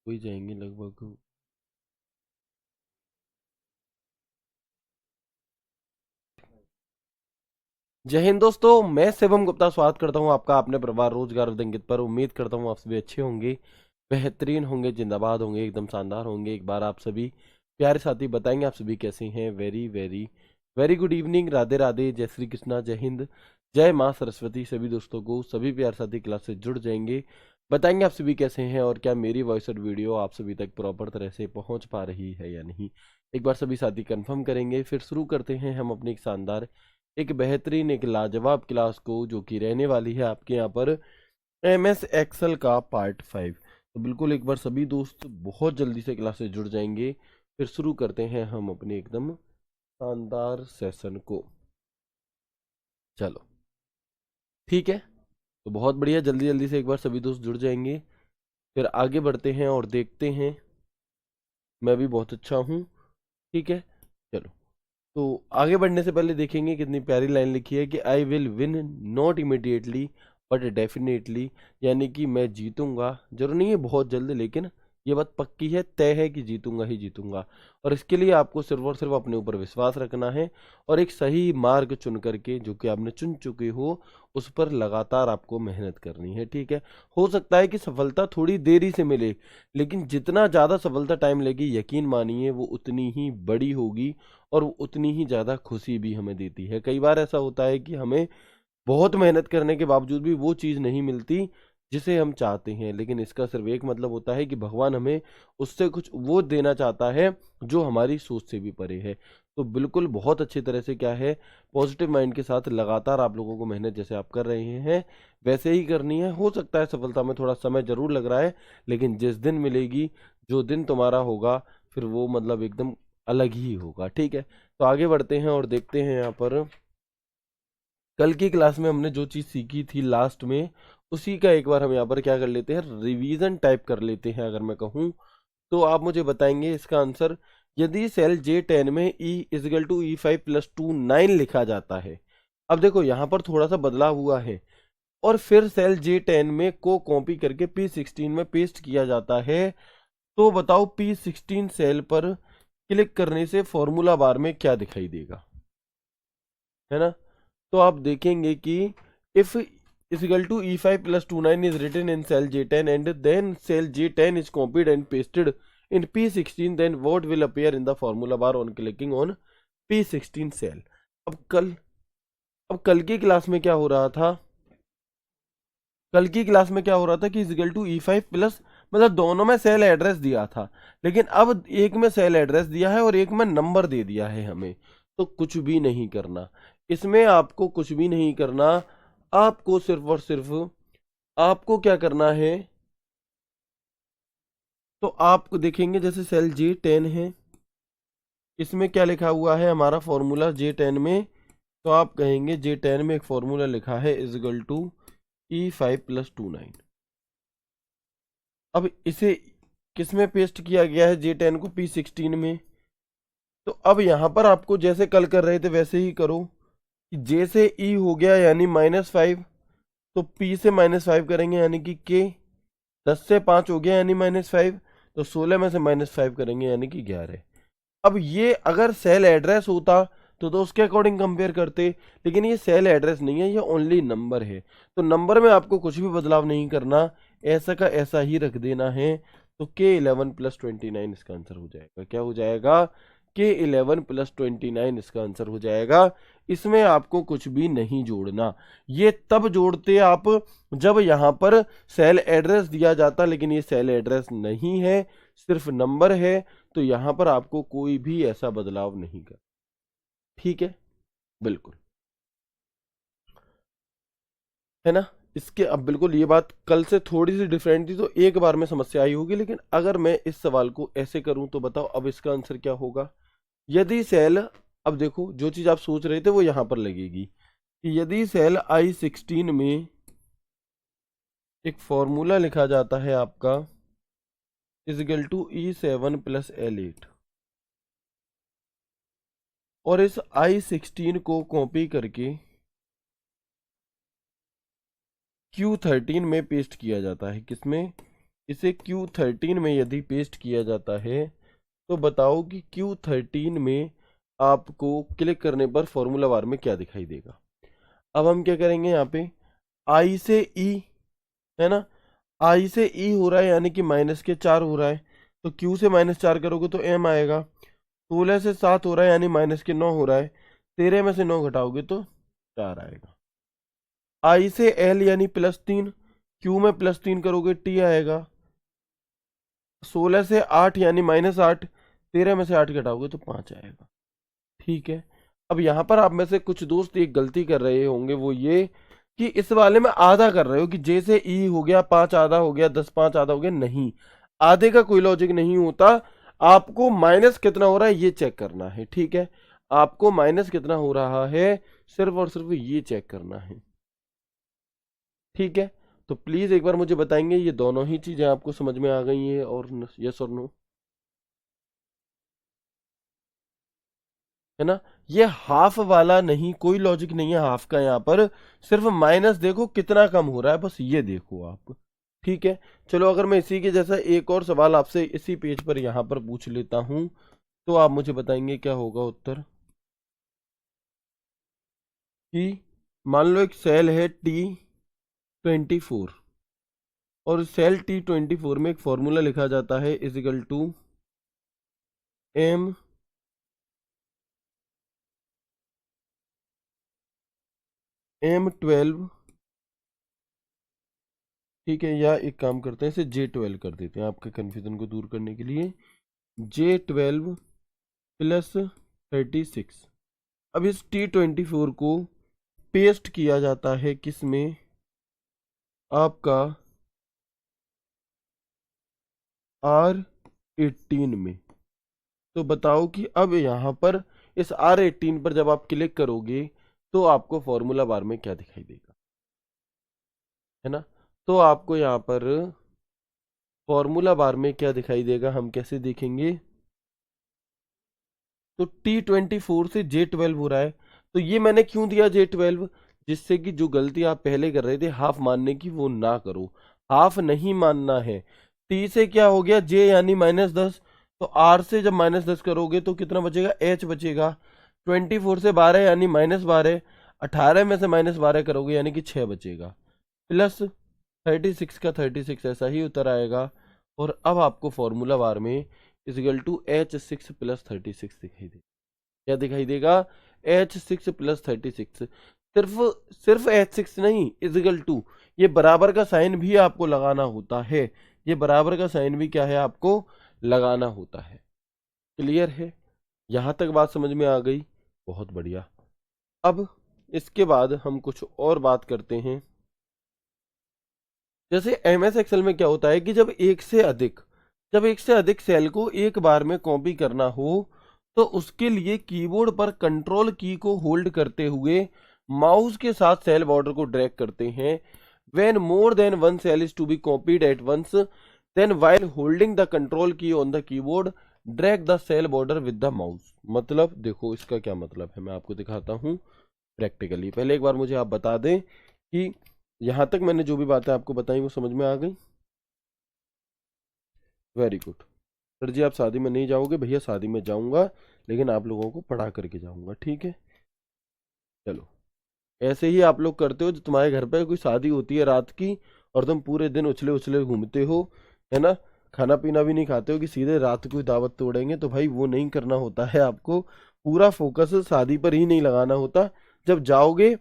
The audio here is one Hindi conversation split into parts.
हो ही जाएंगे लगभग। जय हिंद दोस्तों, मैं शिवम गुप्ता स्वागत करता हूं आपका अपने परिवार रोजगार उदंगित पर। उम्मीद करता हूं आप सभी अच्छे होंगे, बेहतरीन होंगे, जिंदाबाद होंगे, एकदम शानदार होंगे। एक बार आप सभी प्यारे साथी बताएंगे आप सभी कैसे हैं। Very very very good evening, Radhe Radhe, जय श्री कृष्णा, जय हिंद, जय माँ सरस्वती। सभी दोस्तों को, सभी प्यारे साथी क्लास से जुड़ जाएंगे, बताएंगे आप सभी कैसे हैं और क्या मेरी वॉइस और वीडियो आप सभी तक प्रॉपर तरह से पहुंच पा रही है या नहीं। एक बार सभी साथी कंफर्म करेंगे, फिर शुरू करते हैं हम अपनी एक शानदार, एक बेहतरीन, एक लाजवाब क्लास को, जो कि रहने वाली है आपके यहाँ पर MS एक्सेल का पार्ट 5। तो बिल्कुल एक बार सभी दोस्त बहुत जल्दी से क्लास से जुड़ जाएंगे, फिर शुरू करते हैं हम अपने एकदम शानदार सेशन को। चलो ठीक है, तो बहुत बढ़िया, जल्दी जल्दी से एक बार सभी दोस्त जुड़ जाएंगे, फिर आगे बढ़ते हैं और देखते हैं। मैं भी बहुत अच्छा हूँ, ठीक है। चलो, तो आगे बढ़ने से पहले देखेंगे कितनी प्यारी लाइन लिखी है कि I will win not immediately but definitely, यानी कि मैं जीतूंगा, जरूर नहीं है बहुत जल्द, लेकिन ये बात पक्की है, तय है कि जीतूंगा ही जीतूंगा। और इसके लिए आपको सिर्फ और सिर्फ अपने ऊपर विश्वास रखना है और एक सही मार्ग चुन करके, जो कि आपने चुन चुके हो, उस पर लगातार आपको मेहनत करनी है, ठीक है। हो सकता है कि सफलता थोड़ी देरी से मिले, लेकिन जितना ज़्यादा सफलता टाइम लेगी, यकीन मानिए वो उतनी ही बड़ी होगी और वो उतनी ही ज़्यादा खुशी भी हमें देती है। कई बार ऐसा होता है कि हमें बहुत मेहनत करने के बावजूद भी वो चीज़ नहीं मिलती जिसे हम चाहते हैं, लेकिन इसका सिर्फ एक मतलब होता है कि भगवान हमें उससे कुछ वो देना चाहता है जो हमारी सोच से भी परे है। तो बिल्कुल बहुत अच्छी तरह से क्या है, पॉजिटिव माइंड के साथ लगातार आप लोगों को मेहनत जैसे आप कर रहे हैं वैसे ही करनी है। हो सकता है सफलता में थोड़ा समय जरूर लग रहा है, लेकिन जिस दिन मिलेगी, जो दिन तुम्हारा होगा, फिर वो मतलब एकदम अलग ही होगा, ठीक है। तो आगे बढ़ते हैं और देखते हैं यहाँ पर कल की क्लास में हमने जो चीज़ सीखी थी लास्ट में, उसी का एक बार हम यहाँ पर क्या कर लेते हैं, रिवीजन टाइप कर लेते हैं अगर मैं कहूँ। तो आप मुझे बताएंगे इसका आंसर। यदि सेल J10 में E=E5+2 9 लिखा जाता है, अब देखो यहाँ पर थोड़ा सा बदलाव हुआ है, और फिर सेल J10 में को कॉपी करके P16 में पेस्ट किया जाता है, तो बताओ P16 सेल पर क्लिक करने से फॉर्मूला बार में क्या दिखाई देगा, है ना। तो आप देखेंगे कि if E5+2 9 is written in cell J10 and then cell J10 is copied and pasted in P16, then what will appear in the formula bar on clicking on P16 cell। अब कल की क्लास में क्या हो रहा था, कल की क्लास में क्या हो रहा था कि E5 प्लस, मतलब दोनों में सेल एड्रेस दिया था, लेकिन अब एक में सेल एड्रेस दिया है और एक में नंबर दे दिया है हमें। तो कुछ भी नहीं करना, इसमें आपको कुछ भी नहीं करना। आपको सिर्फ और सिर्फ आपको क्या करना है, तो आप देखेंगे जैसे सेल J10 है, इसमें क्या लिखा हुआ है हमारा फॉर्मूला J10 में, तो आप कहेंगे J10 में एक फॉर्मूला लिखा है E5+2 9। अब इसे किस में पेस्ट किया गया है, J10 को P16 में। तो अब यहां पर आपको जैसे कल कर रहे थे वैसे ही करो कि J से E हो गया यानी -5, तो P से -5 करेंगे यानी कि K। 10 से 5 हो गया यानी -5, तो 16 में से -5 करेंगे यानी कि 11। अब ये अगर सेल एड्रेस होता तो उसके अकॉर्डिंग कंपेयर करते, लेकिन ये सेल एड्रेस नहीं है, ये ओनली नंबर है। तो नंबर में आपको कुछ भी बदलाव नहीं करना, ऐसा का ऐसा ही रख देना है। तो K11+29 इसका आंसर हो जाएगा। क्या हो जाएगा, K11+29 इसका आंसर हो जाएगा। इसमें आपको कुछ भी नहीं जोड़ना, ये तब जोड़ते आप जब यहाँ पर सेल एड्रेस दिया जाता, लेकिन ये सेल एड्रेस नहीं है, सिर्फ नंबर है। तो यहां पर आपको कोई भी ऐसा बदलाव नहीं कर, ठीक है, बिल्कुल, है ना। इसके अब बिल्कुल ये बात कल से थोड़ी सी डिफरेंट थी, तो एक बार में समस्या आई होगी, लेकिन अगर मैं इस सवाल को ऐसे करूं तो बताओ अब इसका आंसर क्या होगा। यदि सेल, अब देखो जो चीज आप सोच रहे थे वो यहां पर लगेगी कि यदि सेल I16 में एक फॉर्मूला लिखा जाता है आपका E7+L8, और इस I16 को कॉपी करके Q13 में पेस्ट किया जाता है, किसमें, इसे Q13 में यदि पेस्ट किया जाता है तो बताओ कि Q13 में आपको क्लिक करने पर फॉर्मूला बार में क्या दिखाई देगा। अब हम क्या करेंगे, यहाँ पे I से E है ना, I से E हो रहा है यानी कि -4 हो रहा है, तो Q से -4 करोगे तो M आएगा। 16 से 7 हो रहा है यानी -9 हो रहा है, 13 में से 9 घटाओगे तो 4 आएगा। I से L यानी +3, Q में +3 करोगे T आएगा। 16 से 8 यानी -8, 13 में से 8 घटाओगे तो 5 आएगा। ठीक है। अब यहाँ पर आप में से कुछ दोस्त एक गलती कर रहे होंगे, वो ये कि इस वाले में आधा कर रहे हो कि जैसे ई हो गया 5 आधा हो गया 10 5 आधा हो गया। नहीं, आधे का कोई लॉजिक नहीं होता। आपको माइनस कितना हो रहा है ये चेक करना है। ठीक है, आपको माइनस कितना हो रहा है सिर्फ और सिर्फ ये चेक करना है। ठीक है, तो प्लीज एक बार मुझे बताएंगे ये दोनों ही चीजें आपको समझ में आ गई है और यस और नो, है ना। ये हाफ वाला नहीं, कोई लॉजिक नहीं है हाफ का यहाँ पर, सिर्फ माइनस देखो कितना कम हो रहा है, बस ये देखो आप। ठीक है, चलो अगर मैं इसी के जैसा एक और सवाल आपसे इसी पेज पर यहाँ पर पूछ लेता हूँ तो आप मुझे बताएंगे क्या होगा उत्तर। कि मान लो एक सेल है T24 और सेल T24 में एक फॉर्मूला लिखा जाता है इजिकल टू M12। ठीक है, या एक काम करते हैं इसे J12 कर देते हैं आपके कन्फ्यूजन को दूर करने के लिए, J12 + 36। अब इस T24 को पेस्ट किया जाता है किसमें, आपका R18 में। तो बताओ कि अब यहाँ पर इस R18 पर जब आप क्लिक करोगे तो आपको फॉर्मूला बार में क्या दिखाई देगा, है ना। तो आपको यहाँ पर फॉर्मूला बार में क्या दिखाई देगा हम कैसे देखेंगे। तो T24 से J12 हो रहा है, तो ये मैंने क्यों दिया J12, जिससे कि जो गलती आप पहले कर रहे थे हाफ मानने की वो ना करो। हाफ नहीं मानना है। T से क्या हो गया J यानी -10, तो R से जब -10 करोगे तो कितना बचेगा, H बचेगा। 24 से 12 यानी -12, 18 में से -12 करोगे यानी कि 6 बचेगा, प्लस 36 का 36 ऐसा ही उतर आएगा। और अब आपको फॉर्मूला बार में इजिकल टू H6 + 36 दिखाई दे, क्या दिखाई देगा, H6 + 36। सिर्फ सिर्फ H6 नहीं, इजिकल टू ये बराबर का साइन भी आपको लगाना होता है। ये बराबर का साइन भी क्या है आपको लगाना होता है। क्लियर है, यहां तक बात समझ में आ गई, बहुत बढ़िया। अब इसके बाद हम कुछ और बात करते हैं। जैसे MS एक्सेल में क्या होता है कि जब एक से अधिक सेल को एक बार में कॉपी करना हो तो उसके लिए कीबोर्ड पर कंट्रोल की को होल्ड करते हुए माउस के साथ सेल बॉर्डर को ड्रैग करते हैं। When more than one cell is to be copied at once, then while holding the control key on the keyboard drag the cell border with the mouse. मतलब देखो इसका क्या मतलब है, मैं आपको दिखाता हूँ प्रैक्टिकली। पहले एक बार मुझे आप बता दें कि यहां तक मैंने जो भी बातें आपको बताई वो समझ में आ गई। Very good. सर जी आप शादी में नहीं जाओगे, भैया शादी में जाऊंगा लेकिन आप लोगों को पढ़ा करके जाऊंगा, ठीक है। चलो, ऐसे ही आप लोग करते हो, जो तुम्हारे घर पे कोई शादी होती है रात की और तुम पूरे दिन उछले उछले घूमते हो, है ना, खाना पीना भी नहीं खाते हो कि सीधे रात को ही दावत तोड़ेंगे, तो भाई वो नहीं करना होता है। आपको पूरा फोकस शादी पर ही नहीं लगाना होता। जब जाओगे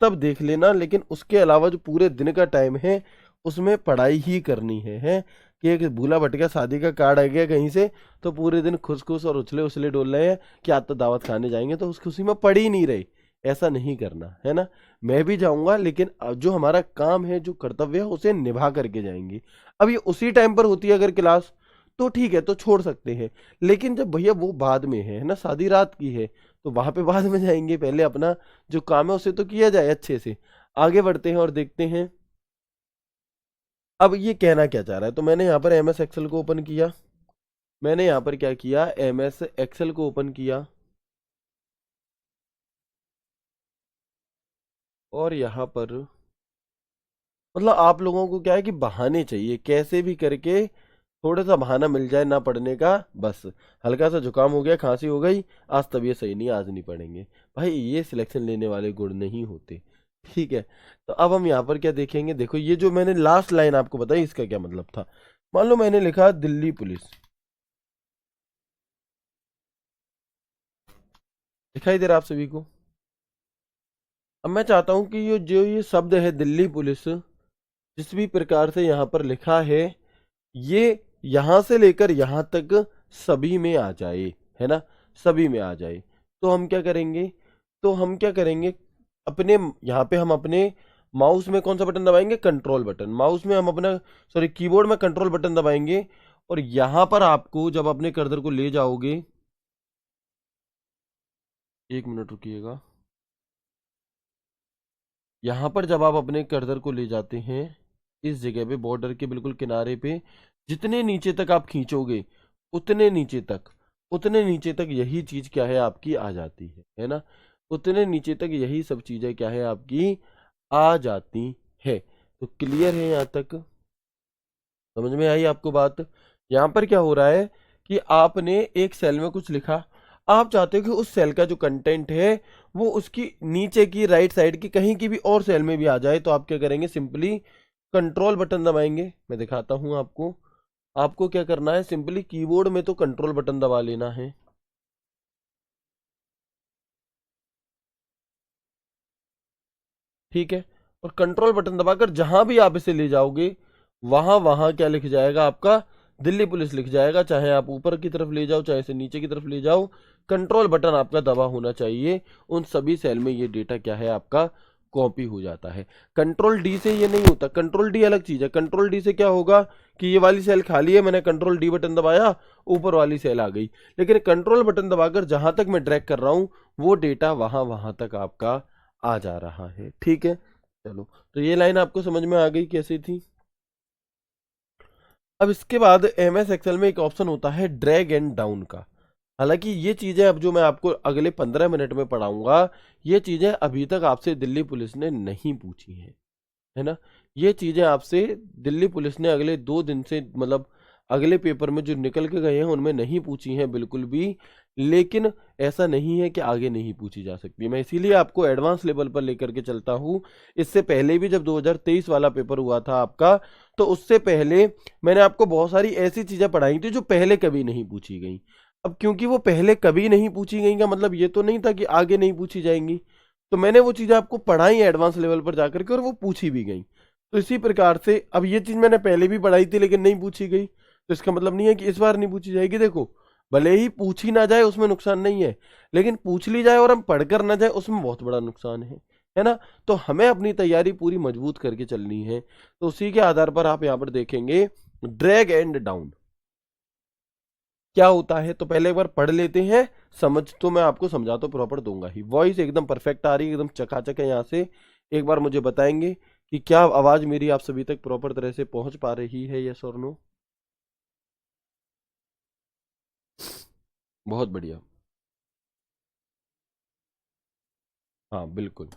तब देख लेना, लेकिन उसके अलावा जो पूरे दिन का टाइम है उसमें पढ़ाई ही करनी है। कि एक भूला भटका शादी का कार्ड आ गया कहीं से तो पूरे दिन खुश खुश और उछले उछले डोल रहे हैं कि आज तो दावत खाने जाएंगे, तो उस खुशी में पढ़ ही नहीं रहे। ऐसा नहीं करना है ना। मैं भी जाऊंगा लेकिन जो हमारा काम है, जो कर्तव्य है, उसे निभा करके जाएंगे। अब ये उसी टाइम पर होती है अगर क्लास तो ठीक है, तो छोड़ सकते हैं। लेकिन जब भैया वो बाद में है ना, शादी रात की है, तो वहां पे बाद में जाएंगे। पहले अपना जो काम है उसे तो किया जाए अच्छे से। आगे बढ़ते हैं और देखते हैं अब ये कहना क्या चाह रहा है। तो मैंने यहाँ पर MS एक्सेल को ओपन किया, मैंने यहाँ पर क्या किया, MS एक्सेल को ओपन किया और यहाँ पर मतलब आप लोगों को क्या है कि बहाने चाहिए, कैसे भी करके थोड़ा सा बहाना मिल जाए ना पढ़ने का, बस हल्का सा जुकाम हो गया, खांसी हो गई, आज तबीयत सही नहीं, आज नहीं पढ़ेंगे। भाई ये सिलेक्शन लेने वाले गुण नहीं होते। ठीक है। तो अब हम यहाँ पर क्या देखेंगे, देखो ये जो मैंने लास्ट लाइन आपको बताई इसका क्या मतलब था। मान लो मैंने लिखा दिल्ली पुलिस, दिखाई दे रहा आप सभी को। अब मैं चाहता हूं कि ये जो ये शब्द है दिल्ली पुलिस, जिस भी प्रकार से यहाँ पर लिखा है, ये यहां से लेकर यहां तक सभी में आ जाए, है ना, सभी में आ जाए। तो हम क्या करेंगे, तो हम क्या करेंगे, अपने यहाँ पे हम अपने माउस में कौन सा बटन दबाएंगे, कंट्रोल बटन, माउस में हम अपना, सॉरी कीबोर्ड में कंट्रोल बटन दबाएंगे। और यहां पर आपको जब अपने कर्सर को ले जाओगे, एक मिनट रुकिएगा, यहां पर जब आप अपने कर्सर को ले जाते हैं इस जगह पे बॉर्डर के बिल्कुल किनारे पे, जितने नीचे तक आप खींचोगे उतने नीचे तक, उतने नीचे तक यही चीज क्या है आपकी आ जाती है ना, उतने नीचे तक यही सब चीजें क्या है आपकी आ जाती है। तो क्लियर है यहाँ तक, समझ में आई आपको बात। यहाँ पर क्या हो रहा है कि आपने एक सेल में कुछ लिखा, आप चाहते हो कि उस सेल का जो कंटेंट है वो उसकी नीचे की राइट साइड की कहीं की भी और सेल में भी आ जाए। तो आप क्या करेंगे, सिंपली कंट्रोल बटन दबाएंगे। मैं दिखाता हूं आपको, आपको क्या करना है, सिंपली कीबोर्ड में तो कंट्रोल बटन दबा लेना है, ठीक है। और कंट्रोल बटन दबाकर जहां भी आप इसे ले जाओगे, वहां वहां क्या लिख जाएगा आपका, दिल्ली पुलिस लिख जाएगा। चाहे आप ऊपर की तरफ ले जाओ, चाहे इसे नीचे की तरफ ले जाओ, कंट्रोल बटन आपका दबा होना चाहिए। उन सभी सेल में ये डेटा क्या है आपका कॉपी हो जाता है। कंट्रोल डी से ये नहीं होता, कंट्रोल डी अलग चीज है। कंट्रोल डी से क्या होगा कि ये वाली सेल खाली है, मैंने कंट्रोल डी बटन दबाया, ऊपर वाली सेल आ गई। लेकिन कंट्रोल बटन दबाकर जहां तक मैं ड्रैग कर रहा हूं, वो डेटा वहां वहां तक आपका आ जा रहा है, ठीक है। चलो, तो ये लाइन आपको समझ में आ गई कैसी थी। अब इसके बाद एम एस एक्सेल में एक ऑप्शन होता है ड्रैग एंड डाउन का। हालांकि ये चीजें अब जो मैं आपको अगले 15 मिनट में पढ़ाऊंगा, ये चीजें अभी तक आपसे दिल्ली पुलिस ने नहीं पूछी हैं, है ना। ये चीजें आपसे दिल्ली पुलिस ने अगले 2 दिन से, मतलब अगले पेपर में जो निकल के गए हैं उनमें नहीं पूछी हैं बिल्कुल भी। लेकिन ऐसा नहीं है कि आगे नहीं पूछी जा सकती, मैं इसीलिए आपको एडवांस लेवल पर लेकर के चलता हूँ। इससे पहले भी जब 2023 वाला पेपर हुआ था आपका, तो उससे पहले मैंने आपको बहुत सारी ऐसी चीजें पढ़ाई थी जो पहले कभी नहीं पूछी गई। अब क्योंकि वो पहले कभी नहीं पूछी गई का मतलब ये तो नहीं था कि आगे नहीं पूछी जाएंगी। तो मैंने वो चीजें आपको पढ़ाई एडवांस लेवल पर जाकर के, और वो पूछी भी गई। तो इसी प्रकार से अब ये चीज मैंने पहले भी पढ़ाई थी लेकिन नहीं पूछी गई, तो इसका मतलब नहीं है कि इस बार नहीं पूछी जाएगी। देखो, भले ही पूछी ना जाए उसमें नुकसान नहीं है, लेकिन पूछ ली जाए और हम पढ़कर ना जाए उसमें बहुत बड़ा नुकसान है ना। तो हमें अपनी तैयारी पूरी मजबूत करके चलनी है। तो उसी के आधार पर आप यहाँ पर देखेंगे ड्रैग एंड डाउन क्या होता है। तो पहले एक बार पढ़ लेते हैं, समझ तो मैं आपको समझा तो प्रॉपर दूंगा ही। वॉइस एकदम परफेक्ट आ रही है, एकदम चकाचक है यहाँ से। एक बार मुझे बताएंगे कि क्या आवाज मेरी आप सभी तक प्रॉपर तरह से पहुंच पा रही है, यस और नो। बहुत बढ़िया। हाँ बिल्कुल।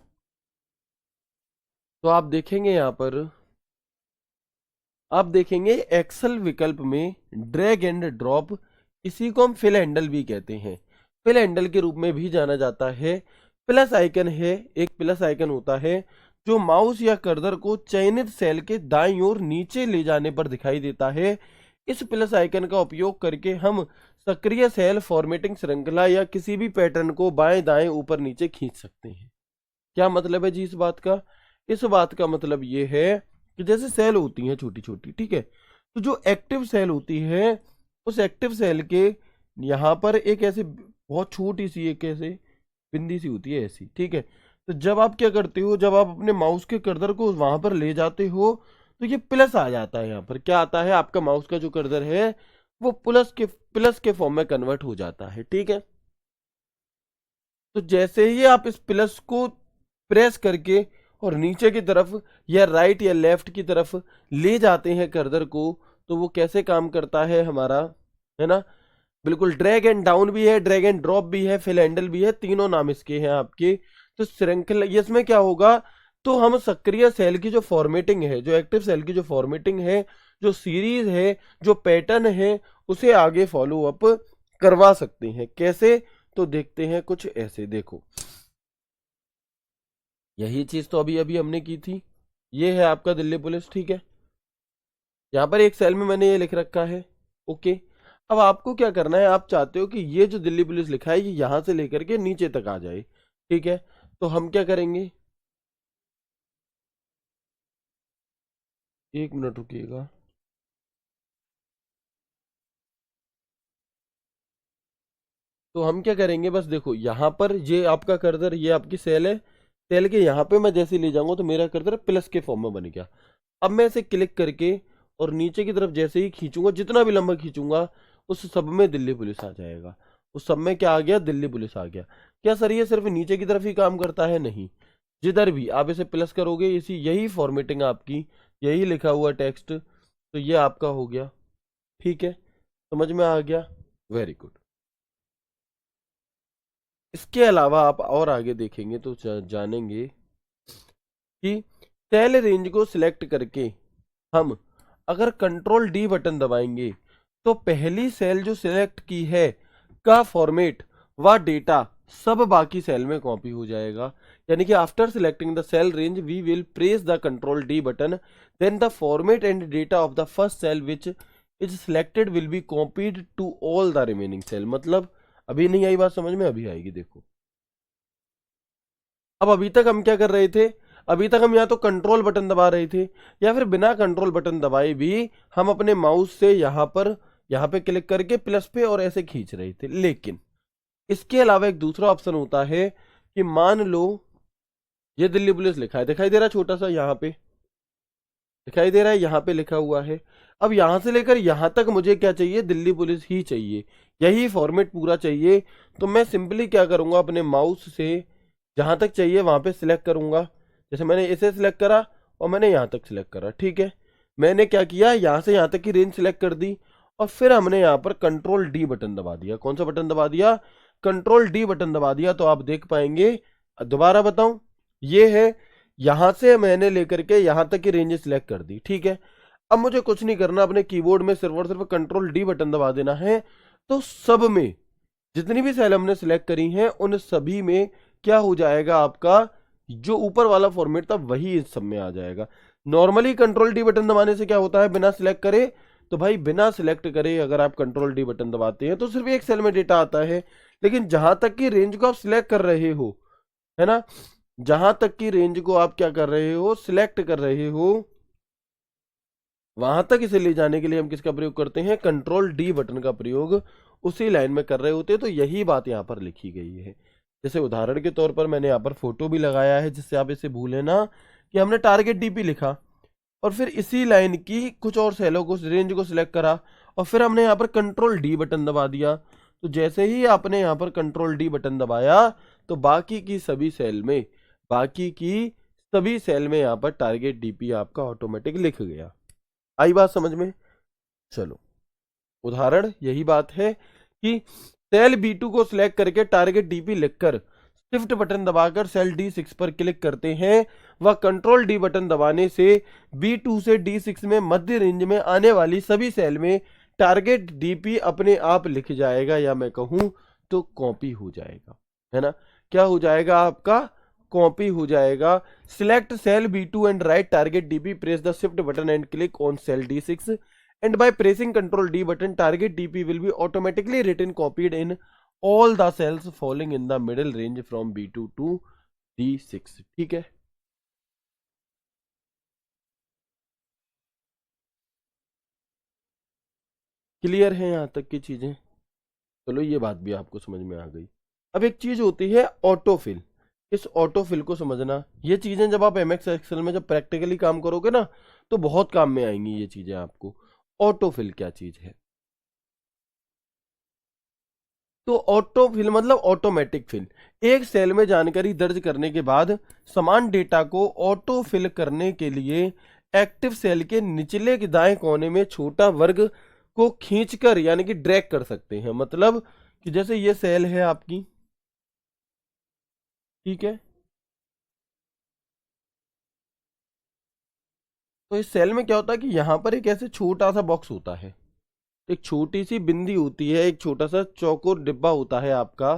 तो आप देखेंगे यहाँ पर, आप देखेंगे एक्सेल विकल्प में ड्रैग एंड ड्रॉप, इसी को हम फिल हैंडल भी कहते हैं, फिल हैंडल के रूप में भी जाना जाता है। प्लस आइकन है, एक प्लस आइकन होता है जो माउस या कर्सर को चयनित सेल के दाईं ओर नीचे ले जाने पर दिखाई देता है। इस प्लस आइकन का उपयोग करके हम सक्रिय सेल फॉर्मेटिंग श्रृंखला या किसी भी पैटर्न को बाएं दाएं ऊपर नीचे खींच सकते हैं। क्या मतलब है जी इस बात का, इस बात का मतलब ये है कि जैसे सेल होती हैं छोटी छोटी, ठीक है, तो जो एक्टिव सेल होती है, उस एक्टिव सेल के यहाँ पर एक ऐसे बहुत छोटी सी एक ऐसे बिंदी सी होती है ऐसी, ठीक है। तो जब आप क्या करते हो, जब आप अपने माउस के कर्सर को वहां पर ले जाते हो, तो ये प्लस आ जाता है। यहाँ पर क्या आता है, आपका माउस का जो कर्सर है वो प्लस के फॉर्म में कन्वर्ट हो जाता है, ठीक है। तो जैसे ही आप इस प्लस को प्रेस करके और नीचे की तरफ या राइट या लेफ्ट की तरफ ले जाते हैं कर्सर को, तो वो कैसे काम करता है हमारा, है ना। बिल्कुल, ड्रैग एंड डाउन भी है, ड्रैग एंड ड्रॉप भी है, फिल हैंडल भी है, तीनों नाम इसके हैं आपके। तो श्रृंखला, ये इसमें क्या होगा, तो हम सक्रिय सेल की जो फॉर्मेटिंग है, जो एक्टिव सेल की जो फॉर्मेटिंग है, जो सीरीज है, जो पैटर्न है, उसे आगे फॉलो अप करवा सकते हैं। कैसे? तो देखते हैं कुछ ऐसे। देखो, यही चीज तो अभी अभी हमने की थी। ये है आपका दिल्ली पुलिस, ठीक है। यहाँ पर एक सेल में मैंने ये लिख रखा है, ओके। अब आपको क्या करना है, आप चाहते हो कि ये जो दिल्ली पुलिस लिखा है ये यहां से लेकर के नीचे तक आ जाए, ठीक है। तो हम क्या करेंगे, एक मिनट रुकिएगा। तो हम क्या करेंगे, बस देखो यहाँ पर ये आपका कर्सर, ये आपकी सेल है। सेल के यहाँ पे मैं जैसे ले जाऊंगा तो मेरा कर्सर प्लस के फॉर्म में बन गया। अब मैं इसे क्लिक करके और नीचे की तरफ जैसे ही खींचूंगा, जितना भी लंबा खींचूंगा, उस सब में दिल्ली पुलिस आ जाएगा। उस सब में क्या आ गया, दिल्ली पुलिस आ गया। क्या सर ये सिर्फ नीचे की तरफ ही काम करता है? नहीं, जिधर भी आप इसे प्लस करोगे, इसी यही फॉर्मेटिंग आपकी, यही लिखा हुआ टेक्स्ट, तो ये आपका हो गया, ठीक है। समझ में आ गया? Very good. इसके अलावा आप और आगे देखेंगे तो जानेंगे कि सेल रेंज को सिलेक्ट करके हम अगर कंट्रोल डी बटन दबाएंगे तो पहली सेल जो सिलेक्ट की है का फॉर्मेट व डेटा सब बाकी सेल में कॉपी हो जाएगा। यानी कि after selecting the cell range we will press the control D button, then the format and data of the first cell which is selected will be copied to all the remaining cell. मतलब अभी नहीं आई बात समझ में? अभी आएगी, देखो। अब अभी तक हम क्या कर रहे थे, अभी तक हम या तो कंट्रोल बटन दबा रहे थे या फिर बिना कंट्रोल बटन दबाए भी हम अपने माउस से यहाँ पे क्लिक करके प्लस पे और ऐसे खींच रहे थे। लेकिन इसके अलावा एक दूसरा ऑप्शन होता है कि मान लो ये दिल्ली पुलिस लिखा है, दिखाई दे रहा है छोटा सा, यहाँ पे दिखाई दे रहा है, यहाँ पे लिखा हुआ है। अब यहाँ से लेकर यहाँ तक मुझे क्या चाहिए, दिल्ली पुलिस ही चाहिए, यही फॉर्मेट पूरा चाहिए। तो मैं सिंपली क्या करूंगा, अपने माउस से जहां तक चाहिए वहां पे सिलेक्ट करूंगा। जैसे मैंने इसे सिलेक्ट करा और मैंने यहां तक सिलेक्ट करा, ठीक है। मैंने क्या किया, यहां से यहां तक की रेंज सिलेक्ट कर दी और फिर हमने यहाँ पर कंट्रोल डी बटन दबा दिया। कौन सा बटन दबा दिया? कंट्रोल डी बटन दबा दिया। तो आप देख पाएंगे, दोबारा बताऊं, ये है, यहां से मैंने लेकर के यहां तक की रेंज सिलेक्ट कर दी, ठीक है। अब मुझे कुछ नहीं करना, अपने कीबोर्ड में सिर्फ और सिर्फ कंट्रोल डी बटन दबा देना है। तो सब में जितनी भी सेल हमने सिलेक्ट करी हैं उन सभी में क्या हो जाएगा, आपका जो ऊपर वाला फॉर्मेट था वही इस सब में आ जाएगा। नॉर्मली कंट्रोल डी बटन दबाने से क्या होता है, बिना सिलेक्ट करे, तो भाई बिना सिलेक्ट करे अगर आप कंट्रोल डी बटन दबाते हैं तो सिर्फ एक सेल में डेटा आता है। लेकिन जहां तक की रेंज को आप सिलेक्ट कर रहे हो, है ना, जहां तक की रेंज को आप क्या कर रहे हो, सिलेक्ट कर रहे हो, वहां तक इसे ले जाने के लिए हम किसका प्रयोग करते हैं, कंट्रोल डी बटन का प्रयोग उसी लाइन में कर रहे होते हैं। तो यही बात यहाँ पर लिखी गई है। जैसे उदाहरण के तौर पर मैंने यहाँ पर फोटो भी लगाया है, जिससे आप इसे भूले ना, कि हमने टारगेट डीपी लिखा और फिर इसी लाइन की कुछ और सेलों को, रेंज को सिलेक्ट करा और फिर हमने यहाँ पर कंट्रोल डी बटन दबा दिया। तो जैसे ही आपने यहाँ पर कंट्रोल डी बटन दबाया तो बाकी की सभी सेल में, बाकी की सभी सेल में यहाँ पर टारगेट डीपी आपका ऑटोमेटिक लिख गया। आई बात समझ में? चलो, उदाहरण यही बात है कि सेल B2 को सिलेक्ट करके टारगेट डीपी लिखकर शिफ्ट बटन दबाकर सेल D6 पर क्लिक करते हैं, व कंट्रोल डी बटन दबाने से B2 से D6 में मध्य रेंज में आने वाली सभी सेल में टारगेट डीपी अपने आप लिख जाएगा, या मैं कहूं तो कॉपी हो जाएगा, है ना। क्या हो जाएगा आपका, कॉपी हो जाएगा। Select cell B2 and right target DP, press the shift button and click on cell D6 and by pressing Ctrl D button target DP will be automatically written copied in all the cells falling in the middle range from B2 to D6। ठीक है, क्लियर है यहाँ तक की चीजें? चलो, ये बात भी आपको समझ में आ गई। अब एक चीज होती है ऑटोफिल। इस ऑटोफिल को समझना, ये चीजें जब आप एमएक्स एक्सेल में जब प्रैक्टिकली काम करोगे ना तो बहुत काम में आएंगी ये चीजें आपको। ऑटोफिल क्या चीज है? तो ऑटोफिल मतलब ऑटोमेटिक फिल। एक सेल में जानकारी दर्ज करने के बाद समान डेटा को ऑटोफिल करने के लिए एक्टिव सेल के निचले के दाएं कोने में छोटा वर्ग को खींचकर यानी कि ड्रैग कर सकते हैं। मतलब कि जैसे ये सेल है आपकी, ठीक है, तो इस सेल में क्या होता है कि यहाँ पर एक ऐसे छोटा सा बॉक्स होता है, एक छोटी सी बिंदी होती है, एक छोटा सा चौकोर डिब्बा होता है आपका।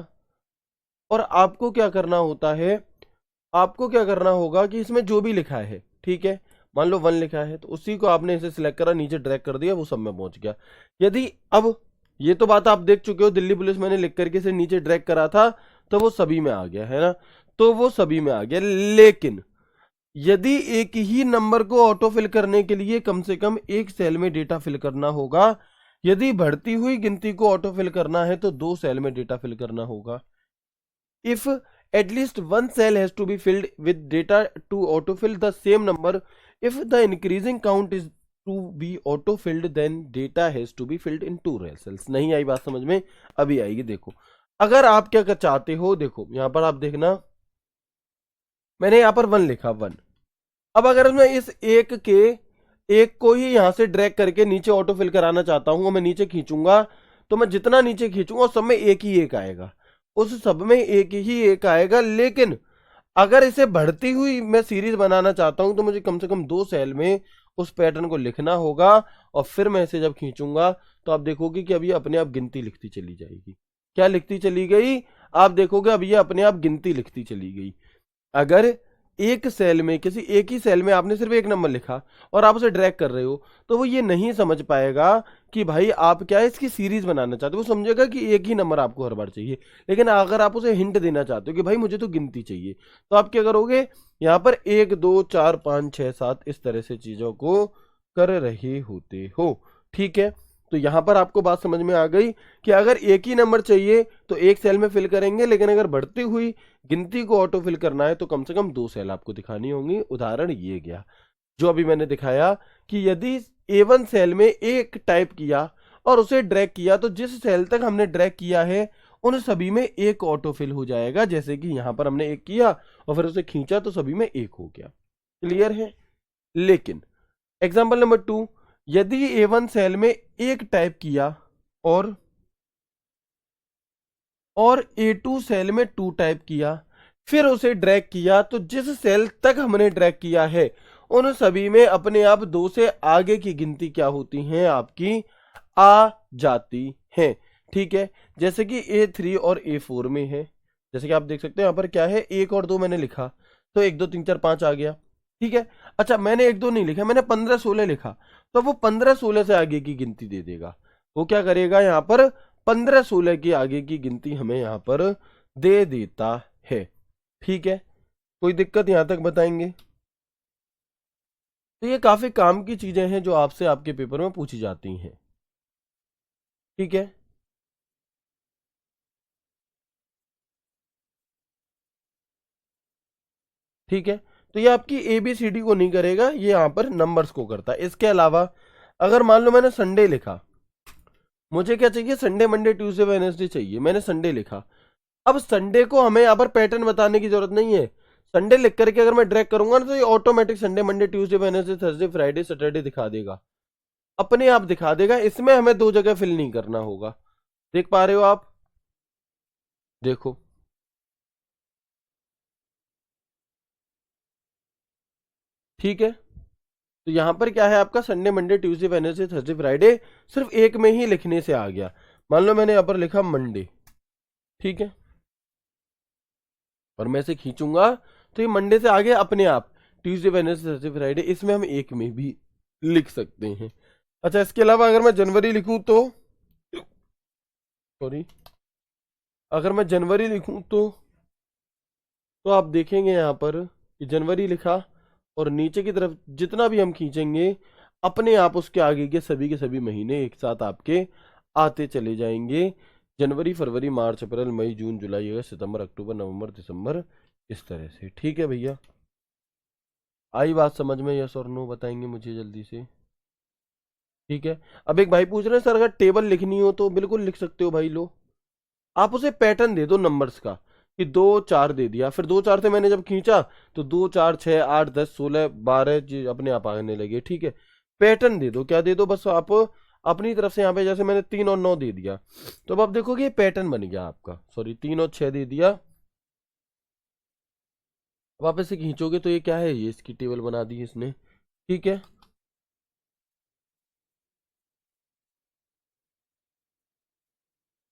और आपको क्या करना होता है, आपको क्या करना होगा कि इसमें जो भी लिखा है, ठीक है, मान लो 1 लिखा है तो उसी को आपने इसे सिलेक्ट करा, नीचे ड्रैग कर दिया, वो सब में पहुंच गया। यदि अब ये तो बात आप देख चुके हो, दिल्ली पुलिस मैंने लिख करके इसे नीचे ड्रैग करा था तो वो सभी में आ गया है ना, तो वो सभी में आ गया। लेकिन यदि एक ही नंबर को ऑटो फिल करने के लिए कम से कम एक सेल में डेटा फिल करना होगा, यदि बढ़ती हुई गिनती को ऑटो फिल करना है तो 2 सेल में डेटा फिल करना होगा। If at least one cell has to be filled with data to autofill the same number, if the increasing count is to be autofilled, then data has to be filled in 2 cells। नहीं आई बात समझ में? अभी आएगी। देखो, अगर आप क्या चाहते हो, देखो यहां पर आप देखना, मैंने यहां पर 1 लिखा, 1। अब अगर मैं इस एक को ही यहां से ड्रैग करके नीचे ऑटोफिल कराना चाहता हूं, मैं नीचे खींचूंगा तो मैं जितना नीचे खींचूंगा सब में एक ही एक आएगा, उस सब में एक ही एक आएगा। लेकिन अगर इसे बढ़ती हुई मैं सीरीज बनाना चाहता हूं तो मुझे कम से कम 2 सेल में उस पैटर्न को लिखना होगा, और फिर मैं इसे जब खींचूंगा तो आप देखोगे कि अभी अपने आप गिनती लिखती चली जाएगी। क्या लिखती चली गई? आप देखोगे अब ये अपने आप गिनती लिखती चली गई। अगर एक सेल में, किसी एक ही सेल में आपने सिर्फ एक नंबर लिखा और आप उसे ड्रैग कर रहे हो, तो वो ये नहीं समझ पाएगा कि भाई आप क्या है इसकी सीरीज बनाना चाहते हो। वो समझेगा कि एक ही नंबर आपको हर बार चाहिए। लेकिन अगर आप उसे हिंट देना चाहते हो कि भाई मुझे तो गिनती चाहिए, तो आप क्या करोगे, यहाँ पर 1 2 4 5 6 7 इस तरह से चीजों को कर रहे होते हो। ठीक है, तो यहां पर आपको बात समझ में आ गई कि अगर एक ही नंबर चाहिए तो एक सेल में फिल करेंगे, लेकिन अगर बढ़ती हुई गिनती को ऑटो फिल करना है तो कम से कम 2 सेल आपको दिखानी होंगी। उदाहरण ये गया जो अभी मैंने दिखाया कि यदि A1 सेल में एक टाइप किया और उसे ड्रैग किया तो जिस सेल तक हमने ड्रैग किया है उन सभी में एक ऑटो फिल हो जाएगा। जैसे कि यहां पर हमने एक किया और फिर उसे खींचा तो सभी में एक हो गया। क्लियर है? लेकिन एग्जाम्पल नंबर 2, यदि A1 सेल में एक टाइप किया और A2 सेल में 2 टाइप किया, फिर उसे ड्रैग किया तो जिस सेल तक हमने ड्रैग किया है उन सभी में अपने आप 2 से आगे की गिनती क्या होती हैं, आपकी आ जाती हैं। ठीक है, जैसे कि A3 और A4 में है, जैसे कि आप देख सकते हैं यहां पर क्या है, 1 और 2 मैंने लिखा तो 1 2 3 4 5 आ गया। ठीक है, अच्छा मैंने 1 2 नहीं लिखा, मैंने 15 16 लिखा, तो वो 15 16 से आगे की गिनती दे देगा। वो क्या करेगा, यहाँ पर 15 16 की आगे की गिनती हमें यहाँ पर दे देता है। ठीक है, कोई दिक्कत यहां तक बताएंगे? तो ये काफी काम की चीजें हैं जो आपसे आपके पेपर में पूछी जाती हैं। ठीक है, ठीक है, तो ये आपकी ABCD को नहीं करेगा, ये यहां पर नंबर्स को करता है। इसके अलावा अगर मान लो मैंने संडे लिखा, मुझे क्या चाहिए, संडे मंडे ट्यूसडे वेडनेसडे चाहिए, मैंने संडे लिखा। अब संडे को हमें यहाँ पर पैटर्न बताने की जरूरत नहीं है। संडे लिख करके अगर मैं ड्रैग करूंगा ना तो ये automatic Sunday Monday Tuesday Wednesday Thursday Friday Saturday दिखा देगा, अपने आप दिखा देगा। इसमें हमें 2 जगह फिल नहीं करना होगा। देख पा रहे हो आप? देखो, ठीक है, तो यहां पर क्या है आपका, Sunday Monday Tuesday Wednesday Thursday Friday सिर्फ एक में ही लिखने से आ गया। मान लो मैंने यहां पर लिखा मंडे, ठीक है, और मैं इसे खींचूंगा तो ये मंडे से आगे अपने आप ट्यूसडे वेडनेसडे थर्सडे फ्राइडे, इसमें हम एक में भी लिख सकते हैं। अच्छा, इसके अलावा अगर मैं जनवरी लिखूं तो, सॉरी, अगर मैं जनवरी लिखूं तो आप देखेंगे यहां पर कि जनवरी लिखा और नीचे की तरफ जितना भी हम खींचेंगे अपने आप उसके आगे के सभी महीने एक साथ आपके आते चले जाएंगे। जनवरी फरवरी मार्च अप्रैल मई जून जुलाई अगस्त सितंबर अक्टूबर नवंबर दिसंबर, इस तरह से। ठीक है भैया, आई बात समझ में? यस और नो बताएंगे मुझे जल्दी से। ठीक है, अब एक भाई पूछ रहे हैं सर अगर टेबल लिखनी हो तो बिल्कुल लिख सकते हो भाई। लो, आप उसे पैटर्न दे दो नंबर्स का कि 2 4 दे दिया, फिर 2 4 से मैंने जब खींचा तो 2 4 6 8 10 16 12 अपने आप आने लगे। ठीक है, पैटर्न दे दो, क्या दे दो, बस आप अपनी तरफ से यहाँ पे जैसे मैंने 3 और 9 दे दिया तो अब आप देखोगे ये पैटर्न बन गया आपका। सॉरी, 3 और 6 दे दिया, अब आप इसे खींचोगे तो ये क्या है, ये इसकी टेबल बना दी इसने। ठीक है,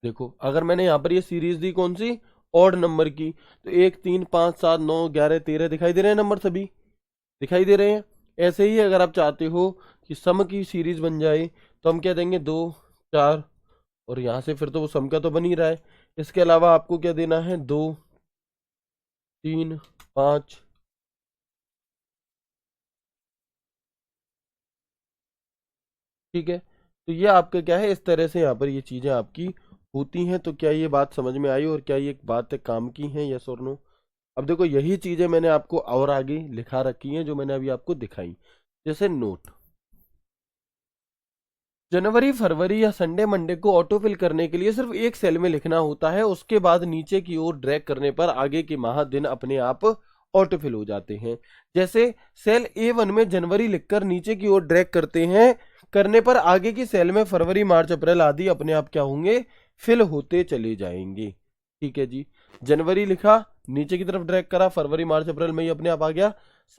देखो अगर मैंने यहाँ पर ये सीरीज दी कौन सी, ऑड नंबर की, तो 1 3 5 7 9 11 13 दिखाई दे रहे हैं नंबर, सभी दिखाई दे रहे हैं। ऐसे ही अगर आप चाहते हो कि सम की सीरीज बन जाए तो हम क्या देंगे, 2 4, और यहाँ से फिर तो वो सम का तो बन ही रहा है। इसके अलावा आपको क्या देना है, 2 3 5, ठीक है। तो ये आपका क्या है, इस तरह से यहाँ पर ये चीजें आपकी होती हैं। तो क्या ये बात समझ में आई और क्या ये बात काम की है, यस और नो? अब देखो यही चीजें मैंने आपको और आगे लिखा रखी हैं जो मैंने अभी आपको दिखाई। जैसे नोट, जनवरी फरवरी या संडे मंडे को ऑटोफिल करने के लिए सिर्फ एक सेल में लिखना होता है, उसके बाद नीचे की ओर ड्रैग करने पर आगे के माह दिन अपने आप ऑटोफिल हो जाते हैं। जैसे सेल A1 में जनवरी लिखकर नीचे की ओर ड्रैग करते हैं, करने पर आगे की सेल में फरवरी मार्च अप्रैल आदि अपने आप क्या होंगे, फिल होते चले जाएंगे। ठीक है जी, जनवरी लिखा, नीचे की तरफ ड्रैग करा, फरवरी मार्च अप्रैल में ही अपने आप आ गया।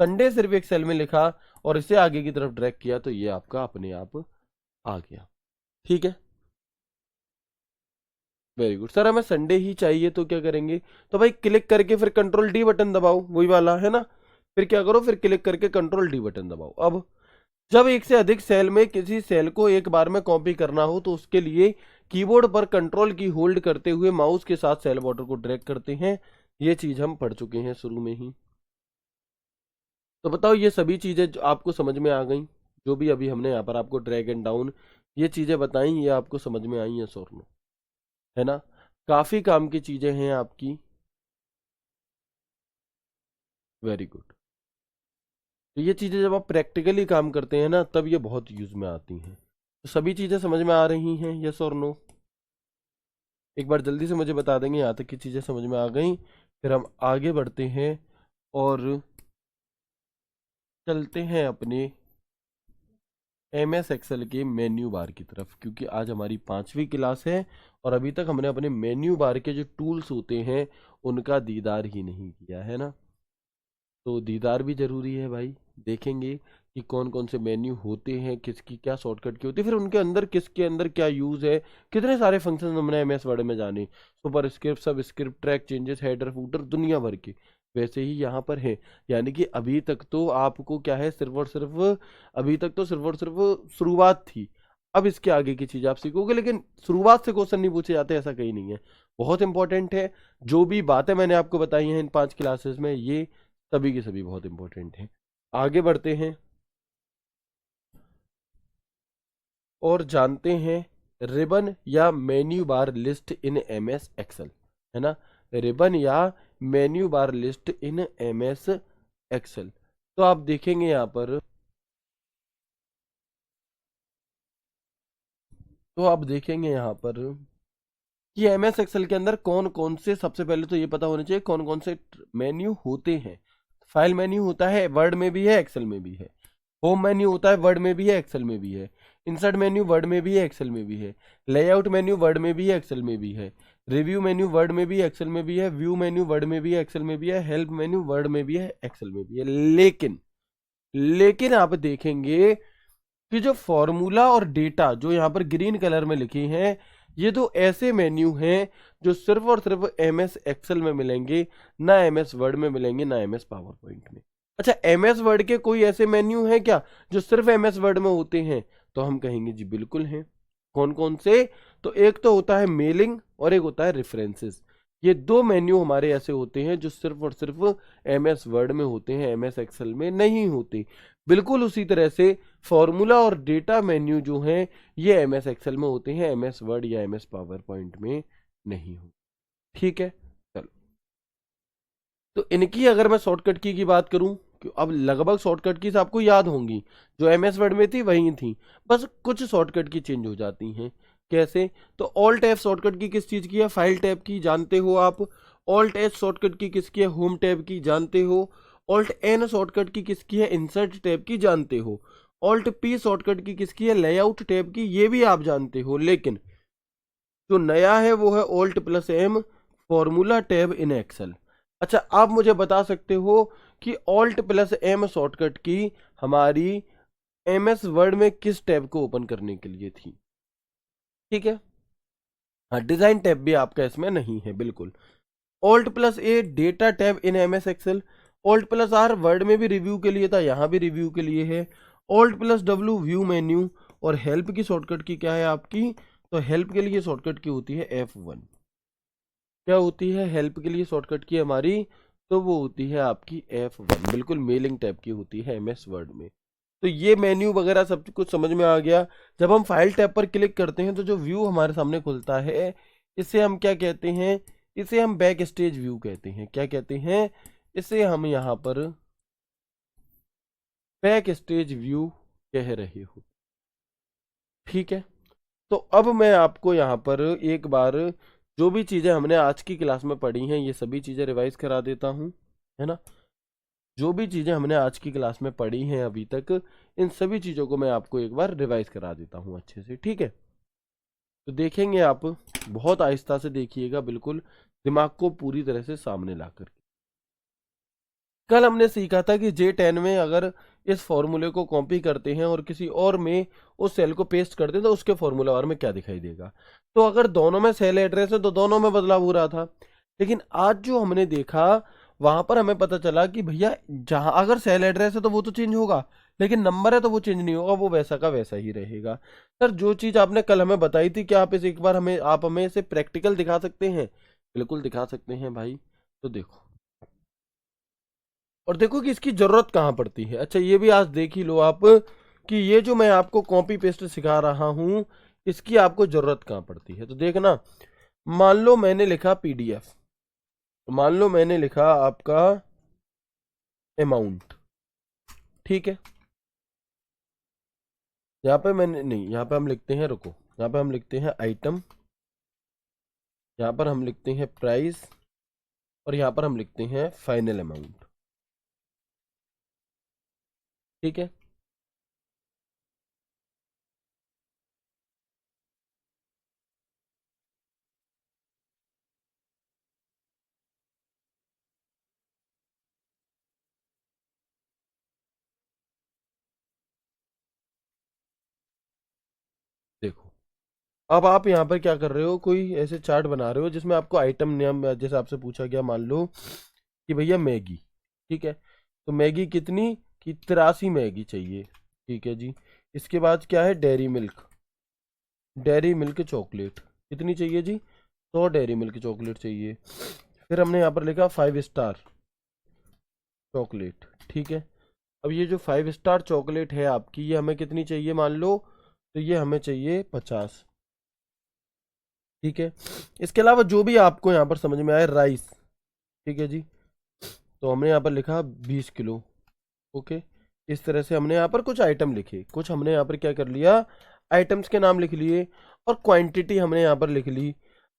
संडे सिर्फ एक सेल में लिखा और इसे आगे की तरफ ड्रैग किया तो ये आपका अपने आप आ गया। ठीक है, वेरी गुड सर, हमें संडे ही चाहिए तो क्या करेंगे, तो भाई क्लिक करके फिर कंट्रोल डी बटन दबाओ, वही वाला है ना। फिर क्या करो, फिर क्लिक करके कंट्रोल डी बटन दबाओ। अब जब एक से अधिक सेल में किसी सेल को एक बार में कॉपी करना हो तो उसके लिए कीबोर्ड पर कंट्रोल की होल्ड करते हुए माउस के साथ सेल बॉर्डर को ड्रैग करते हैं। ये चीज हम पढ़ चुके हैं शुरू में ही। तो बताओ ये सभी चीजें जो आपको समझ में आ गई, जो भी अभी हमने यहाँ पर आपको ड्रैग एंड डाउन ये चीजें बताई, ये आपको समझ में आई है सर नो, है ना? काफी काम की चीजें हैं आपकी। Very good. तो ये चीजें जब आप प्रैक्टिकली काम करते हैं ना तब ये बहुत यूज में आती हैं। तो सभी चीजें समझ में आ रही हैं, यस और नो? एक बार जल्दी से मुझे बता देंगे यहाँ तक की चीजें समझ में आ गई, फिर हम आगे बढ़ते हैं और चलते हैं अपने MS एक्सेल के मेन्यू बार की तरफ, क्योंकि आज हमारी 5वीं क्लास है और अभी तक हमने अपने मेन्यू बार के जो टूल्स होते हैं उनका दीदार ही नहीं किया है ना। तो दीदार भी जरूरी है भाई। देखेंगे कि कौन कौन से मेन्यू होते हैं, किसकी क्या शॉर्टकट की होती है, फिर उनके अंदर किसके अंदर क्या यूज है, कितने सारे फंक्शन हमने MS वर्ड में जाने, सुपर स्क्रिप्ट, सब script, track changes, header footer, दुनिया भर के वैसे ही यहाँ पर है। यानी कि अभी तक तो आपको क्या है, सिर्फ और सिर्फ अभी तक तो सिर्फ और सिर्फ शुरुआत थी। अब इसके आगे की चीज आप सीखोगे, लेकिन शुरुआत से क्वेश्चन नहीं पूछे जाते ऐसा कहीं नहीं है। बहुत इंपॉर्टेंट है, जो भी बातें मैंने आपको बताई हैं इन 5 क्लासेस में, ये सभी के सभी बहुत इंपॉर्टेंट हैं। आगे बढ़ते हैं और जानते हैं रिबन या मेन्यू बार लिस्ट इन MS एक्सेल, है ना? रिबन या मेन्यू बार लिस्ट इन MS एक्सेल। तो आप देखेंगे यहाँ पर, तो आप देखेंगे यहाँ पर कि MS एक्सेल के अंदर कौन कौन से, सबसे पहले तो ये पता होना चाहिए कौन कौन से मेन्यू होते हैं। फाइल मेन्यू होता है, वर्ड में भी है एक्सेल में भी है। होम मेन्यू होता है, वर्ड में भी है एक्सेल में भी है। इंसर्ट मेन्यू वर्ड में भी है एक्सेल में भी है। लेआउट मेन्यू वर्ड में भी है एक्सेल में भी है। रिव्यू मेन्यू वर्ड में भी है एक्सेल में भी है। व्यू मेन्यू वर्ड में भी है एक्सेल में भी है। हेल्प मेन्यू वर्ड में भी है एक्सेल में भी है। लेकिन लेकिन आप देखेंगे कि जो फॉर्मूला और डेटा जो यहाँ पर ग्रीन कलर में लिखी हैं, ये तो ऐसे मेन्यू हैं जो सिर्फ और सिर्फ MS एक्सेल में मिलेंगे, ना MS वर्ड में मिलेंगे, ना MS पावर पॉइंट में। अच्छा, MS वर्ड के कोई ऐसे मेन्यू हैं क्या जो सिर्फ MS वर्ड में होते हैं? तो हम कहेंगे जी बिल्कुल हैं। कौन कौन से? तो एक तो होता है मेलिंग और एक होता है रेफरेंसेस। ये दो मेन्यू हमारे ऐसे होते हैं जो सिर्फ और सिर्फ MS वर्ड में होते हैं, MS एक्सेल में नहीं होते। बिल्कुल उसी तरह से फॉर्मूला और डेटा मेन्यू जो हैं ये MS एक्सेल में होते हैं, MS वर्ड या MS पावर पॉइंट में नहीं हो। ठीक है, चलो। तो इनकी अगर मैं शॉर्टकट की बात करूं, कि अब लगभग शॉर्टकट कीज आपको याद होंगी, जो MS वर्ड में थी वही थी, बस कुछ शॉर्टकट की चेंज हो जाती हैं। कैसे? तो ऑल्ट F शॉर्टकट की किस चीज की है? फाइल टैब की, जानते हो आप। ऑल्ट S शॉर्टकट की किसकी है? होम टैब की, जानते हो। ऑल्ट N शॉर्टकट की किसकी है? इंसर्ट टैब की, जानते हो। ऑल्ट P शॉर्टकट की किसकी है? लेआउट टैब की, ये भी आप जानते हो। लेकिन जो नया है वो है Alt+M फॉर्मूला टैब इन एक्सेल। अच्छा, आप मुझे बता सकते हो कि Alt+M शॉर्टकट की हमारी MS वर्ड में किस टैब को ओपन करने के लिए थी? ठीक है, हाँ, डिजाइन टैब भी आपका इसमें नहीं है बिल्कुल। Alt+A data tab in MS Excel. Alt+R Word में भी रिव्यू के लिए था, यहाँ भी रिव्यू के लिए है। Alt+W view menu. और हेल्प की शॉर्टकट की क्या है आपकी, तो हेल्प के लिए शॉर्टकट की होती है F1। क्या होती है हेल्प के लिए शॉर्टकट की हमारी, तो वो होती है आपकी F1, बिल्कुल मेलिंग टैब की होती है MS वर्ड में। तो ये मेन्यू वगैरह सब कुछ समझ में आ गया। जब हम फाइल टैब पर क्लिक करते हैं तो जो व्यू हमारे सामने खुलता है, इसे हम क्या कहते हैं, इसे हम बैक स्टेज व्यू कहते हैं। क्या कहते हैं, इसे हम यहाँ पर बैक स्टेज व्यू कह रहे हो। ठीक है, तो अब मैं आपको यहाँ पर एक बार जो भी चीज़ें हमने आज की क्लास में पढ़ी हैं ये सभी चीज़ें रिवाइज करा देता हूँ, है ना। जो भी चीज़ें हमने आज की क्लास में पढ़ी हैं अभी तक, इन सभी चीज़ों को मैं आपको एक बार रिवाइज करा देता हूँ अच्छे से। ठीक है, तो देखेंगे आप, बहुत आहिस्ता से देखिएगा, बिल्कुल दिमाग को पूरी तरह से सामने ला कर। कल हमने सीखा था कि J10 में अगर इस फॉर्मूले को कॉपी करते हैं और किसी और में उस सेल को पेस्ट करते हैं तो उसके फॉर्मूला बार में क्या दिखाई देगा। तो अगर दोनों में सेल एड्रेस है तो दोनों में बदलाव हो रहा था। लेकिन आज जो हमने देखा वहां पर हमें पता चला कि भैया जहां अगर सेल एड्रेस है तो वो तो चेंज होगा, लेकिन नंबर है तो वो चेंज नहीं होगा, वो वैसा का वैसा ही रहेगा। सर जो चीज आपने कल हमें बताई थी, क्या आप इसे एक बार हमें इसे प्रैक्टिकल दिखा सकते हैं? बिल्कुल दिखा सकते हैं भाई। तो देखो, और देखो कि इसकी जरूरत कहाँ पड़ती है। अच्छा ये भी आज देख ही लो आप कि ये जो मैं आपको कॉपी पेस्ट सिखा रहा हूँ इसकी आपको जरूरत कहाँ पड़ती है। तो देखना, मान लो मैंने लिखा PDF, तो मान लो मैंने लिखा आपका अमाउंट। ठीक है, यहाँ पे मैंने नहीं, यहाँ पे हम लिखते हैं, रुको, यहाँ पे हम लिखते हैं आइटम, यहाँ पर हम लिखते हैं प्राइस, और यहाँ पर हम लिखते हैं फाइनल अमाउंट। ठीक है, देखो अब आप यहाँ पर क्या कर रहे हो, कोई ऐसे चार्ट बना रहे हो जिसमें आपको आइटम नेम जैसे आपसे पूछा गया, मान लो कि भैया मैगी। ठीक है, तो मैगी कितनी, कि 83 मैगी चाहिए। ठीक है जी, इसके बाद क्या है, dairy milk, dairy milk chocolate कितनी चाहिए जी, 100 डेयरी मिल्क चॉकलेट चाहिए। फिर हमने यहाँ पर लिखा 5 स्टार चॉकलेट। ठीक है, अब ये जो 5 स्टार चॉकलेट है आपकी, ये हमें कितनी चाहिए मान लो, तो ये हमें चाहिए 50। ठीक है, इसके अलावा जो भी आपको यहाँ पर समझ में आए, राइस। ठीक है जी, तो हमने यहाँ पर लिखा 20 किलो। ओके, इस तरह से हमने यहाँ पर कुछ आइटम लिखे, कुछ हमने यहाँ पर क्या कर लिया, आइटम्स के नाम लिख लिए, और क्वांटिटी हमने यहाँ पर लिख ली।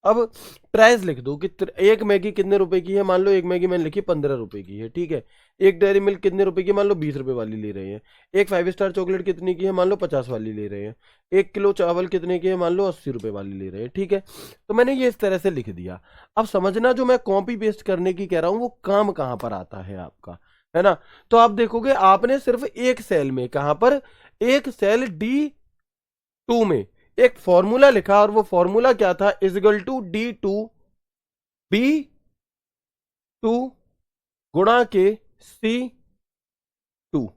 अब प्राइस लिख दो कि एक मैगी कितने रुपए की है, मान लो एक मैगी मैंने लिखी 15 रुपए की है। ठीक है, एक डेयरी मिल्क कितने रुपए की, मान लो 20 रुपए वाली ले रहे हैं। एक 5 स्टार चॉकलेट कितने की है, मान लो 50 वाली ले रहे हैं। 1 किलो चावल कितने की है, मान लो 80 रुपए वाली ले रहे हैं। ठीक है, तो मैंने ये इस तरह से लिख दिया। अब समझना, जो मैं कॉपी पेस्ट करने की कह रहा हूँ वो काम कहाँ पर आता है आपका, है ना। तो आप देखोगे आपने सिर्फ एक सेल में, कहां पर, एक सेल D2 में एक फॉर्मूला लिखा, और वो फॉर्मूला क्या था, इजिकल टू D2B2 गुणा के C2।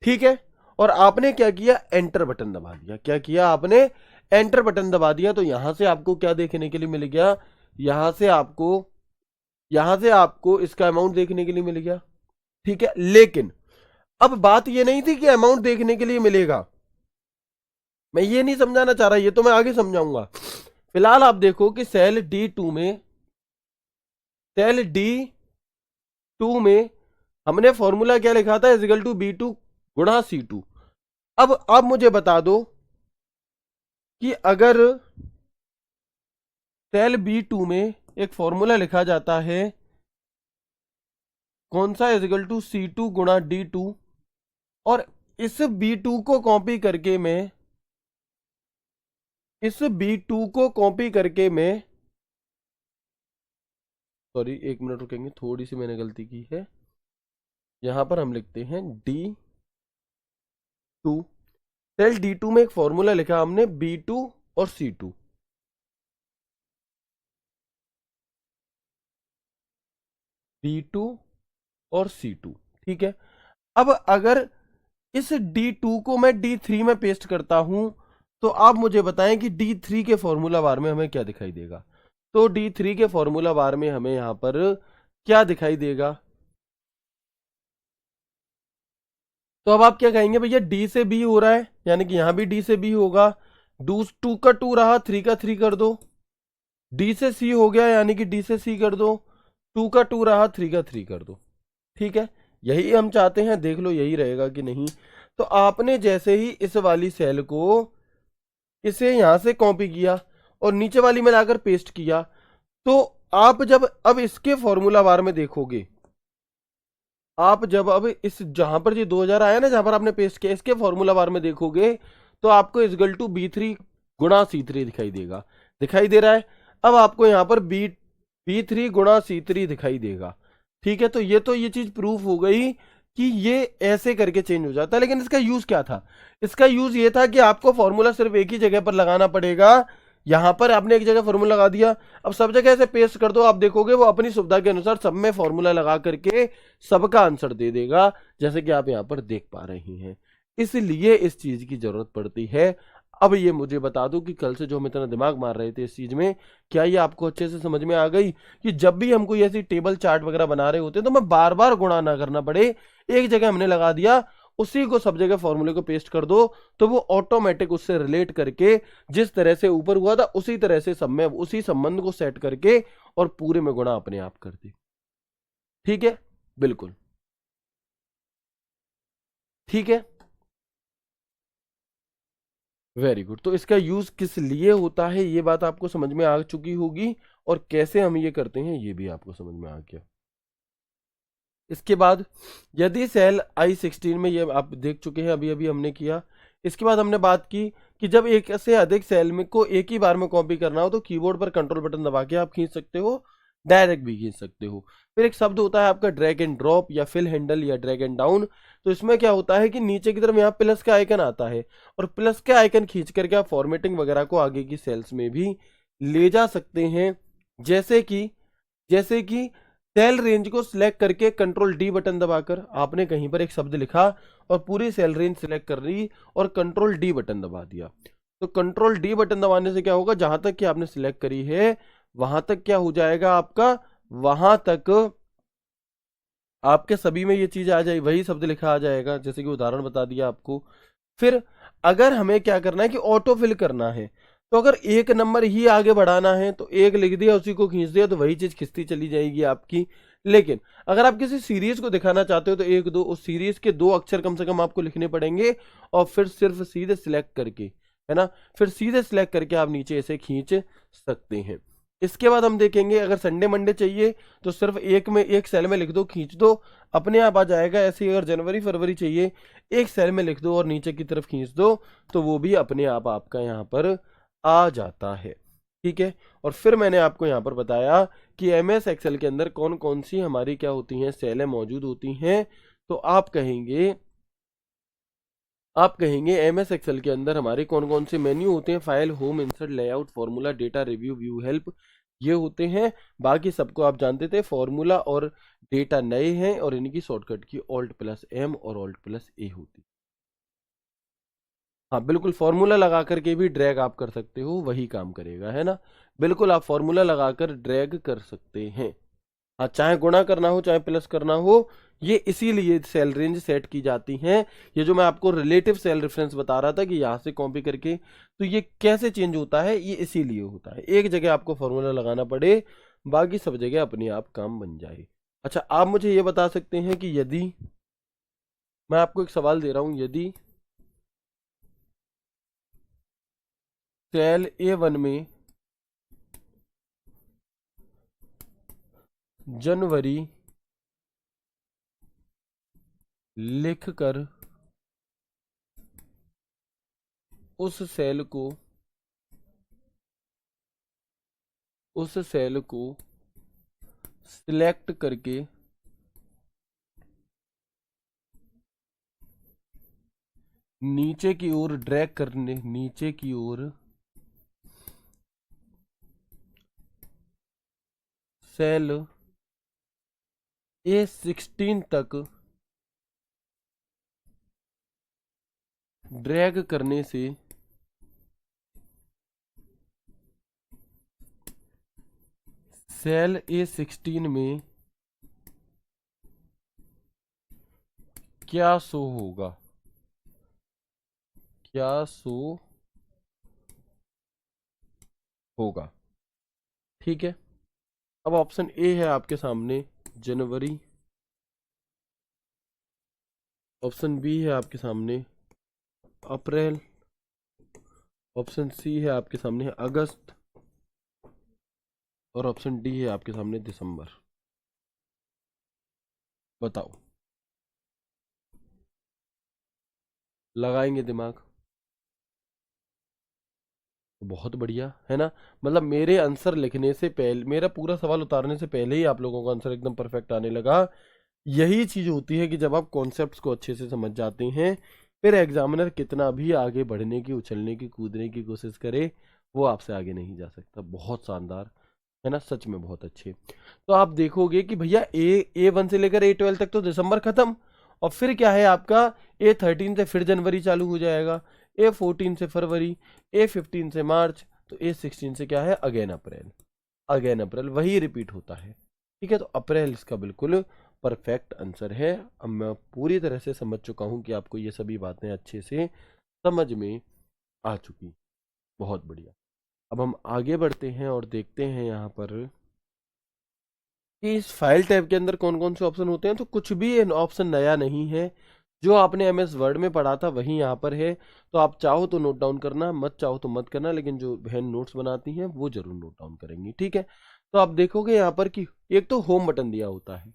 ठीक है, और आपने क्या किया, एंटर बटन दबा दिया। क्या किया आपने, एंटर बटन दबा दिया। तो यहां से आपको क्या देखने के लिए मिल गया, यहां से आपको, यहां से आपको इसका अमाउंट देखने के लिए मिल गया। ठीक है, लेकिन अब बात ये नहीं थी कि अमाउंट देखने के लिए मिलेगा, मैं ये नहीं समझाना चाह रहा, ये तो मैं आगे समझाऊंगा। फिलहाल आप देखो कि सेल D2 में हमने फॉर्मूला क्या लिखा था, इजिकल टू B2 गुणा C2। अब मुझे बता दो कि अगर सेल B2 में एक फॉर्मूला लिखा जाता है, कौन सा, इजिकल टू C2 गुणा D2, और इस B2 को कॉपी करके मैं, इस B2 को कॉपी करके मैं, सॉरी 1 मिनट रुकेंगे, थोड़ी सी मैंने गलती की है। यहां पर हम लिखते हैं D2, सेल D2 में एक फॉर्मूला लिखा हमने B2 और C2। D2 और C2। ठीक है, अब अगर इस D2 को मैं D3 में पेस्ट करता हूं तो आप मुझे बताएं कि D3 के फॉर्मूला बार में हमें क्या दिखाई देगा। तो D3 के फॉर्मूला बार में हमें यहां पर क्या दिखाई देगा। तो अब आप क्या कहेंगे, भैया D से B हो रहा है यानी कि यहां भी D से B होगा। 2 का 2 रहा, 3 का 3 कर दो। D से C हो गया यानी कि D से C कर दो। 2 का 2 रहा, 3 का 3 कर दो। ठीक है, यही हम चाहते हैं, देख लो यही रहेगा कि नहीं। तो आपने जैसे ही इस वाली सेल को इसे यहां से कॉपी किया और नीचे वाली में लाकर पेस्ट किया, तो आप जब अब इसके फॉर्मूला बार में देखोगे, आप जब अब इस जहां पर ये 2000 आया ना, जहां पर आपने पेस्ट किया, इसके फॉर्मूला बार में देखोगे तो आपको इजगल टू B3 गुणा C3 दिखाई देगा। दिखाई दे रहा है। अब आपको यहां पर B3 गुणा C3 दिखाई देगा। ठीक है, तो ये चीज प्रूफ हो गई कि ये ऐसे करके चेंज हो जाता है। लेकिन इसका यूज क्या था, इसका यूज ये था कि आपको फॉर्मूला सिर्फ एक ही जगह पर लगाना पड़ेगा। यहां पर आपने एक जगह फॉर्मूला लगा दिया, अब सब जगह ऐसे पेस्ट कर दो, आप देखोगे वो अपनी सुविधा के अनुसार सब में फॉर्मूला लगा करके सबका आंसर दे देगा, जैसे कि आप यहां पर देख पा रहे हैं। इसलिए इस चीज की जरूरत पड़ती है। अब ये मुझे बता दो कि कल से जो हम इतना दिमाग मार रहे थे इस चीज में, क्या ये आपको अच्छे से समझ में आ गई कि जब भी हम कोई ऐसी टेबल चार्ट वगैरह बना रहे होते हैं तो हमें बार बार गुणा ना करना पड़े, एक जगह हमने लगा दिया, उसी को सब जगह फॉर्मूले को पेस्ट कर दो, तो वो ऑटोमेटिक उससे रिलेट करके जिस तरह से ऊपर हुआ था उसी तरह से सब में उसी संबंध को सेट करके और पूरे में गुणा अपने आप कर दे। ठीक है, बिल्कुल ठीक है, वेरी गुड। तो इसका यूज किस लिए होता है ये बात आपको समझ में आ चुकी होगी, और कैसे हम ये करते हैं ये भी आपको समझ में आ गया। इसके बाद यदि सेल I16 में, ये आप देख चुके हैं, अभी अभी हमने किया। इसके बाद हमने बात की कि जब एक से अधिक सेल में को एक ही बार में कॉपी करना हो तो कीबोर्ड पर कंट्रोल बटन दबा के आप खींच सकते हो, डायरेक्ट भी खींच सकते हो। फिर एक शब्द होता है आपका ड्रैग एंड ड्रॉप या फिल हैंडल या ड्रैग एंड डाउन। तो इसमें क्या होता है कि नीचे की तरफ यहाँ प्लस का आइकन आता है, और प्लस के आइकन खींच करके आप फॉर्मेटिंग वगैरह को आगे की सेल्स में भी ले जा सकते हैं। जैसे कि सेल रेंज को सिलेक्ट करके कंट्रोल डी बटन दबाकर आपने कहीं पर एक शब्द लिखा और पूरी सेल रेंज सिलेक्ट कर ली और कंट्रोल डी बटन दबा दिया। तो कंट्रोल डी बटन दबाने से क्या होगा, जहां तक कि आपने सिलेक्ट करी है वहां तक क्या हो जाएगा आपका, वहां तक आपके सभी में ये चीज आ जाए, वही शब्द लिखा आ जाएगा, जैसे कि उदाहरण बता दिया आपको। फिर अगर हमें क्या करना है कि ऑटो फिल करना है, तो अगर एक नंबर ही आगे बढ़ाना है तो एक लिख दिया, उसी को खींच दिया, तो वही चीज खिंचती चली जाएगी आपकी। लेकिन अगर आप किसी सीरीज को दिखाना चाहते हो तो एक दो उस सीरीज के 2 अक्षर कम से कम आपको लिखने पड़ेंगे, और फिर सिर्फ सीधे सिलेक्ट करके, है ना, फिर सीधे सिलेक्ट करके आप नीचे ऐसे खींच सकते हैं। इसके बाद हम देखेंगे अगर संडे मंडे चाहिए तो सिर्फ एक में एक सेल में लिख दो, खींच दो, अपने आप आ जाएगा। ऐसे ही अगर जनवरी फरवरी चाहिए, एक सेल में लिख दो और नीचे की तरफ खींच दो, तो वो भी अपने आप आपका यहाँ पर आ जाता है। ठीक है, और फिर मैंने आपको यहाँ पर बताया कि MS एक्सेल के अंदर कौन कौन सी हमारी क्या होती हैं, सेलें मौजूद होती हैं। तो आप कहेंगे MS एक्सेल के अंदर हमारे कौन कौन से मेन्यू होते हैं, file, home, insert, layout, formula, data, review, view, help, ये होते हैं। बाकी सबको आप जानते थे, फॉर्मूला और डेटा नए हैं और इनकी शॉर्टकट की Alt+M और Alt+A होती है। हाँ बिल्कुल, फॉर्मूला लगा करके भी ड्रैग आप कर सकते हो, वही काम करेगा, है ना। बिल्कुल, आप फॉर्मूला लगाकर ड्रैग कर सकते हैं। हाँ, चाहे गुणा करना हो चाहे प्लस करना हो, ये इसीलिए सेल रेंज सेट की जाती हैं। ये जो मैं आपको रिलेटिव सेल रेफरेंस बता रहा था कि यहाँ से कॉपी करके, तो ये कैसे चेंज होता है, ये इसीलिए होता है, एक जगह आपको फॉर्मूला लगाना पड़े, बाकी सब जगह अपने आप काम बन जाए। अच्छा, आप मुझे ये बता सकते हैं कि यदि मैं आपको एक सवाल दे रहा हूं, यदि सेल A1 में जनवरी लिखकर उस सेल को सिलेक्ट करके नीचे की ओर ड्रैग करने, नीचे की ओर सेल A16 तक ड्रैग करने से सेल A16 में क्या शो होगा, क्या शो होगा। ठीक है, अब ऑप्शन ए है आपके सामने जनवरी, ऑप्शन बी है आपके सामने अप्रैल, ऑप्शन सी है आपके सामने अगस्त, और ऑप्शन डी है आपके सामने दिसंबर। बताओ, लगाएंगे दिमाग। बहुत बढ़िया है ना, मतलब मेरे आंसर लिखने से पहले, मेरा पूरा सवाल उतारने से पहले ही आप लोगों का आंसर एकदम परफेक्ट आने लगा। यही चीज होती है कि जब आप कॉन्सेप्ट्स को अच्छे से समझ जाते हैं, फिर एग्जामिनर कितना भी आगे बढ़ने की, उछलने की, कूदने की कोशिश करे, वो आपसे आगे नहीं जा सकता। बहुत शानदार है ना, सच में बहुत अच्छे। तो आप देखोगे कि भैया A1 से लेकर A12 तक तो दिसंबर खत्म, और फिर क्या है आपका A13 से फिर जनवरी चालू हो जाएगा, A14 से फरवरी, A15 से मार्च, तो A16 से क्या है अगेन अप्रैल, अगेन अप्रैल, वही रिपीट होता है। ठीक है, तो अप्रैल इसका बिल्कुल परफेक्ट आंसर है। अब मैं पूरी तरह से समझ चुका हूं कि आपको ये सभी बातें अच्छे से समझ में आ चुकी। बहुत बढ़िया। अब हम आगे बढ़ते हैं और देखते हैं यहाँ पर कि इस फाइल टैब के अंदर कौन कौन से ऑप्शन होते हैं। तो कुछ भी ऑप्शन नया नहीं है, जो आपने MS वर्ड में पढ़ा था वही यहाँ पर है। तो आप चाहो तो नोट डाउन करना, मत चाहो तो मत करना, लेकिन जो बहन नोट्स बनाती हैं वो जरूर नोट डाउन करेंगी। ठीक है, तो आप देखोगे यहाँ पर कि एक तो होम बटन दिया होता है,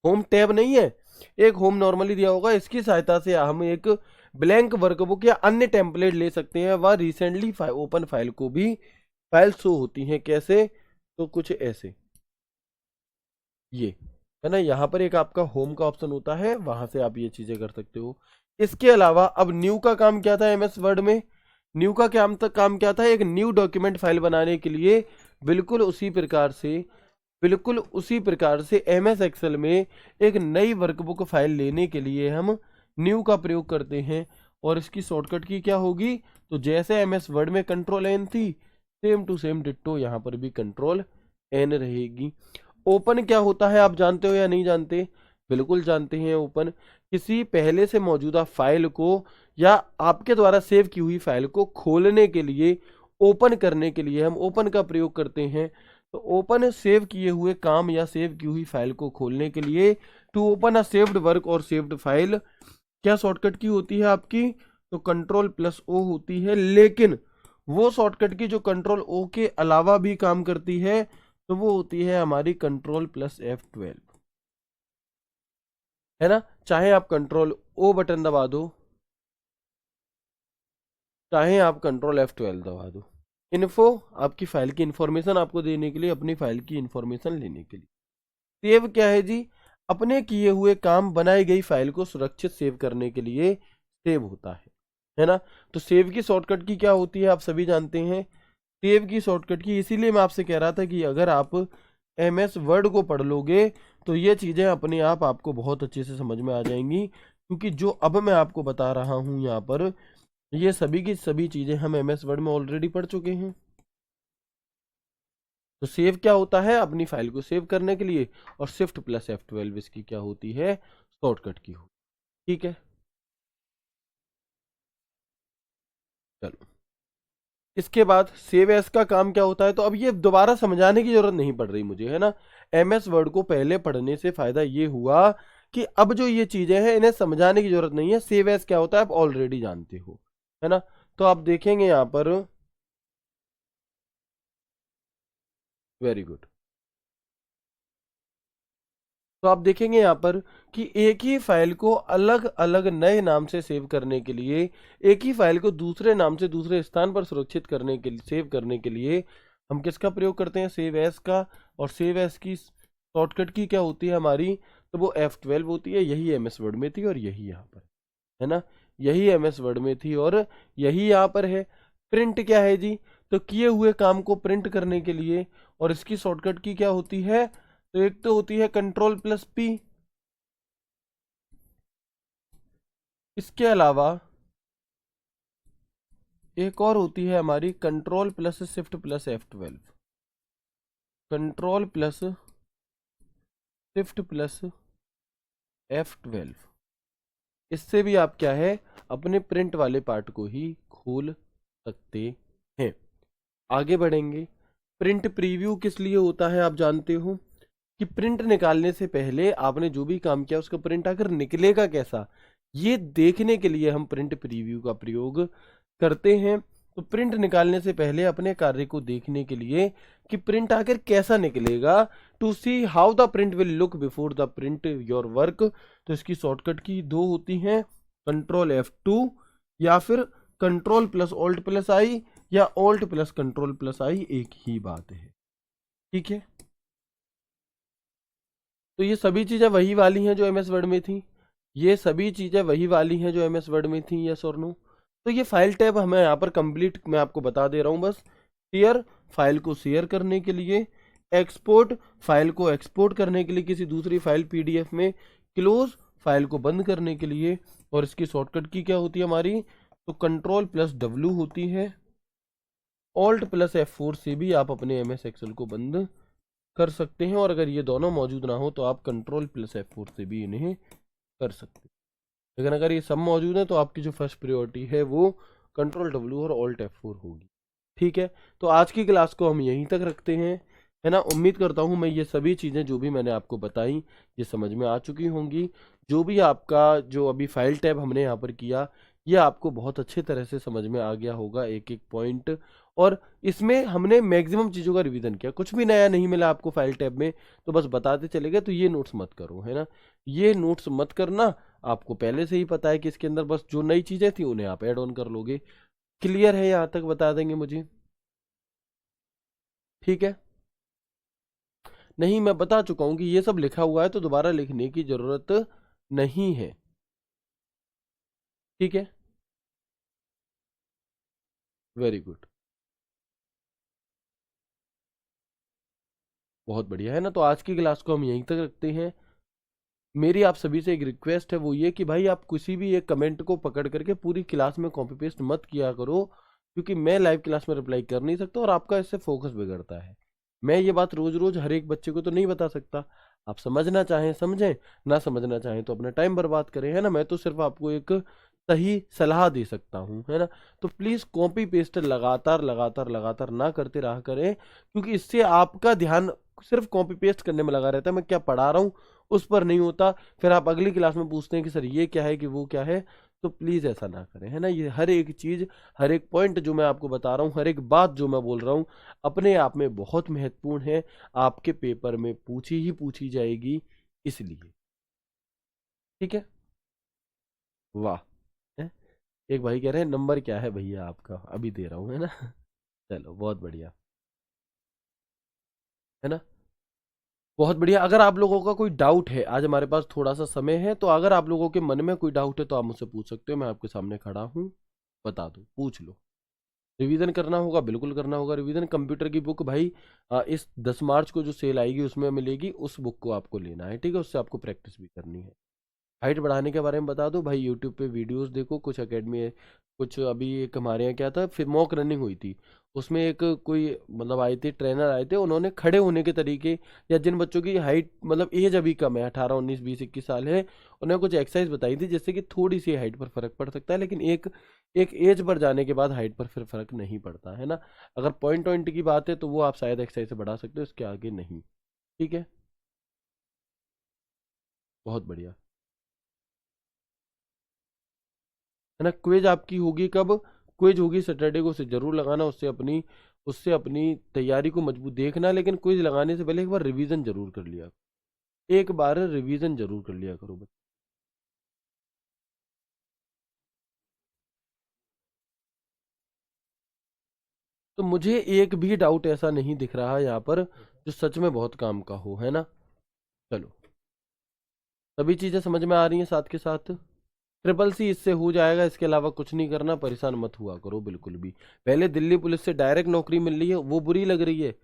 होम टैब नहीं है, एक होम नॉर्मली दिया होगा। इसकी सहायता से हम एक ब्लैंक वर्कबुक या अन्य टेम्पलेट ले सकते हैं, व रिसेंटली ओपन फाइल को भी फाइल शो होती हैं। कैसे, तो कुछ ऐसे, ये है ना, यहाँ पर एक आपका होम का ऑप्शन होता है, वहां से आप ये चीजें कर सकते हो। इसके अलावा अब न्यू का काम क्या था MS वर्ड में, न्यू का काम क्या था, एक न्यू डॉक्यूमेंट फाइल बनाने के लिए बिल्कुल उसी प्रकार से, बिल्कुल उसी प्रकार से MS एक्सेल में एक नई वर्कबुक फाइल लेने के लिए हम न्यू का प्रयोग करते हैं। और इसकी शॉर्टकट की क्या होगी, तो जैसे MS वर्ड में कंट्रोल N थी, सेम टू सेम डिट्टो यहाँ पर भी कंट्रोल N रहेगी। ओपन क्या होता है आप जानते हो या नहीं जानते, बिल्कुल जानते हैं। ओपन किसी पहले से मौजूदा फाइल को या आपके द्वारा सेव की हुई फाइल को खोलने के लिए, ओपन करने के लिए हम ओपन का प्रयोग करते हैं। तो ओपन सेव किए हुए काम या सेव की हुई फाइल को खोलने के लिए, to open a saved work और सेव्ड फाइल, क्या शॉर्टकट की होती है आपकी, तो कंट्रोल+O होती है। लेकिन वो शॉर्टकट की जो कंट्रोल O के अलावा भी काम करती है, तो वो होती है हमारी कंट्रोल+F12, है ना। चाहे आप कंट्रोल O बटन दबा दो, चाहे आप कंट्रोल+F12 दबा दो, इन्फो आपकी फाइल की इंफॉर्मेशन आपको देने के लिए, अपनी फाइल की इंफॉर्मेशन लेने के लिए। सेव क्या है जी, अपने किए हुए काम, बनाई गई फाइल को सुरक्षित सेव करने के लिए सेव होता है ना। तो सेव की शॉर्टकट की क्या होती है आप सभी जानते हैं, सेव की शॉर्टकट की, इसीलिए मैं आपसे कह रहा था कि अगर आप MS वर्ड को पढ़ लोगे तो ये चीज़ें अपने आप आपको बहुत अच्छे से समझ में आ जाएंगी, क्योंकि जो अब मैं आपको बता रहा हूँ यहाँ पर, ये सभी की सभी चीज़ें हम MS वर्ड में ऑलरेडी पढ़ चुके हैं। तो सेव क्या होता है, अपनी फाइल को सेव करने के लिए, और Shift+F12 इसकी क्या होती है, शॉर्टकट की हो। ठीक है, चलो इसके बाद सेव एज का काम क्या होता है, तो अब ये दोबारा समझाने की जरूरत नहीं पड़ रही मुझे, है ना। MS वर्ड को पहले पढ़ने से फायदा ये हुआ कि अब जो ये चीजें हैं इन्हें समझाने की जरूरत नहीं है। सेव एज क्या होता है आप ऑलरेडी जानते हो, है ना। तो आप देखेंगे यहाँ पर, वेरी गुड, तो आप देखेंगे यहाँ पर कि एक ही फाइल को अलग अलग नए नाम से सेव करने के लिए, एक ही फाइल को दूसरे नाम से दूसरे स्थान पर सुरक्षित करने के लिए, सेव करने के लिए हम किसका प्रयोग करते हैं, सेव एज का। और सेव एज की शॉर्टकट की क्या होती है हमारी, तो वो F12 होती है। यही MS वर्ड में थी और यही यहाँ पर है ना, यही MS वर्ड में थी और यही यहाँ पर है। प्रिंट क्या है जी, तो किए हुए काम को प्रिंट करने के लिए, और इसकी शॉर्टकट की क्या होती है, तो एक तो होती है कंट्रोल+P, इसके अलावा एक और होती है हमारी control plus shift plus F12। Control plus shift plus F12, इससे भी आप क्या है अपने प्रिंट वाले पार्ट को ही खोल सकते हैं। आगे बढ़ेंगे। प्रिंट प्रीव्यू किस लिए होता है आप जानते हो कि प्रिंट निकालने से पहले आपने जो भी काम किया उसका प्रिंट आकर निकलेगा कैसा, ये देखने के लिए हम प्रिंट प्रीव्यू का प्रयोग करते हैं। तो प्रिंट निकालने से पहले अपने कार्य को देखने के लिए कि प्रिंट आकर कैसा निकलेगा, to see how the print will look before the print your work, तो इसकी शॉर्टकट की दो होती हैं, कंट्रोल F2 या फिर कंट्रोल प्लस ऑल्ट प्लस आई या ऑल्ट प्लस कंट्रोल प्लस आई, एक ही बात है। ठीक है, तो ये सभी चीजें वही वाली हैं जो MS वर्ड में थी, ये सभी चीजें वही वाली हैं जो MS वर्ड में थी, यस और नो। तो ये फाइल टैब हमें यहाँ पर कंप्लीट मैं आपको बता दे रहा हूँ बस। शेयर, फाइल को शेयर करने के लिए, एक्सपोर्ट, फाइल को एक्सपोर्ट करने के लिए किसी दूसरी फाइल PDF में, क्लोज, फाइल को बंद करने के लिए, और इसकी शॉर्टकट की क्या होती है हमारी, तो कंट्रोल प्लस W होती है। ऑल्ट प्लस F4 से भी आप अपने MS एक्सेल को बंद कर सकते हैं, और अगर ये दोनों मौजूद ना हो तो आप कंट्रोल प्लस F4 से भी इन्हें कर सकते हैं। लेकिन अगर ये सब मौजूद है तो आपकी जो फर्स्ट प्रायोरिटी है वो कंट्रोल W और ऑल्ट F4 होगी। ठीक है, तो आज की क्लास को हम यहीं तक रखते हैं, है ना। उम्मीद करता हूँ मैं ये सभी चीज़ें जो भी मैंने आपको बताई ये समझ में आ चुकी होंगी। जो भी आपका जो अभी फाइल टैब हमने यहाँ पर किया ये आपको बहुत अच्छे तरह से समझ में आ गया होगा, एक एक पॉइंट, और इसमें हमने मैक्सिमम चीज़ों का रिवीजन किया, कुछ भी नया नहीं मिला आपको फाइल टैब में तो बस बताते चले गए, तो ये नोट्स मत करो, है ना, ये नोट्स मत करना। आपको पहले से ही पता है कि इसके अंदर बस जो नई चीज़ें थी उन्हें आप ऐड ऑन कर लोगे। क्लियर है, यहाँ तक बता देंगे मुझे? ठीक है, नहीं मैं बता चुका हूँ कि ये सब लिखा हुआ है तो दोबारा लिखने की जरूरत नहीं है। ठीक है, वेरी गुड, बहुत बढ़िया, है ना। तो आज की क्लास को हम यहीं तक रखते हैं। मेरी आप सभी से एक रिक्वेस्ट है, वो ये कि भाई आप किसी भी एक कमेंट को पकड़ करके पूरी क्लास में कॉपी पेस्ट मत किया करो, क्योंकि मैं लाइव क्लास में रिप्लाई कर नहीं सकता और आपका इससे फोकस बिगड़ता है। मैं ये बात रोज रोज हर एक बच्चे को तो नहीं बता सकता, आप समझना चाहें समझें, ना समझना चाहें तो अपना टाइम बर्बाद करें, है ना। मैं तो सिर्फ आपको एक सही सलाह दे सकता हूँ, है ना। तो प्लीज कॉपी पेस्ट लगातार लगातार लगातार ना करते रहा करें, क्योंकि इससे आपका ध्यान सिर्फ कॉपी पेस्ट करने में लगा रहता है, मैं क्या पढ़ा रहा हूँ उस पर नहीं होता। फिर आप अगली क्लास में पूछते हैं कि सर ये क्या है कि वो क्या है, तो प्लीज ऐसा ना करें, है ना। ये हर एक चीज, हर एक पॉइंट जो मैं आपको बता रहा हूँ, हर एक बात जो मैं बोल रहा हूँ अपने आप में बहुत महत्वपूर्ण है, आपके पेपर में पूछी ही पूछी जाएगी, इसलिए। ठीक है, वाह, है? एक भाई कह रहे हैं नंबर क्या है भैया आपका, अभी दे रहा हूँ, है ना। चलो बहुत बढ़िया, है ना, बहुत बढ़िया। अगर आप लोगों का कोई डाउट है, आज हमारे पास थोड़ा सा समय है, तो अगर आप लोगों के मन में कोई डाउट है तो आप मुझसे पूछ सकते हो, मैं आपके सामने खड़ा हूँ, बता दो, पूछ लो। रिवीजन करना होगा, बिल्कुल करना होगा रिवीजन। कंप्यूटर की बुक भाई इस 10 मार्च को जो सेल आएगी उसमें मिलेगी, उस बुक को आपको लेना है, ठीक है, उससे आपको प्रैक्टिस भी करनी है। हाइट बढ़ाने के बारे में बता दो भाई, यूट्यूब पे वीडियोस देखो, कुछ एकेडमी है, कुछ अभी एक हमारे यहाँ क्या था, फिर मॉक रनिंग हुई थी, उसमें एक कोई मतलब आए थे, ट्रेनर आए थे, उन्होंने खड़े होने के तरीके, या जिन बच्चों की हाइट मतलब एज अभी कम है, 18 19 20 21 साल है, उन्हें कुछ एक्सरसाइज बताई थी जिससे कि थोड़ी सी हाइट पर फर्क पड़ सकता है, लेकिन एक एक एज पर जाने के बाद हाइट पर फिर फर्क नहीं पड़ता, है ना। अगर पॉइंट पॉइंट की बात है तो वो आप शायद एक्सरसाइज से बढ़ा सकते हो, उसके आगे नहीं। ठीक है, बहुत बढ़िया, है ना। क्विज आपकी होगी कब? क्विज होगी सैटरडे को, उसे जरूर लगाना, उससे अपनी तैयारी को मजबूत देखना, लेकिन क्विज लगाने से पहले एक बार रिवीजन जरूर कर लिया, एक बार रिवीजन जरूर कर लिया करो बच्चे। तो मुझे एक भी डाउट ऐसा नहीं दिख रहा है यहाँ पर जो सच में बहुत काम का हो, है ना। चलो, सभी चीजें समझ में आ रही हैं साथ के साथ। ट्रिपल C इससे हो जाएगा, इसके अलावा कुछ नहीं करना, परेशान मत हुआ करो बिल्कुल भी। पहले दिल्ली पुलिस से डायरेक्ट नौकरी मिल रही है वो बुरी लग रही है,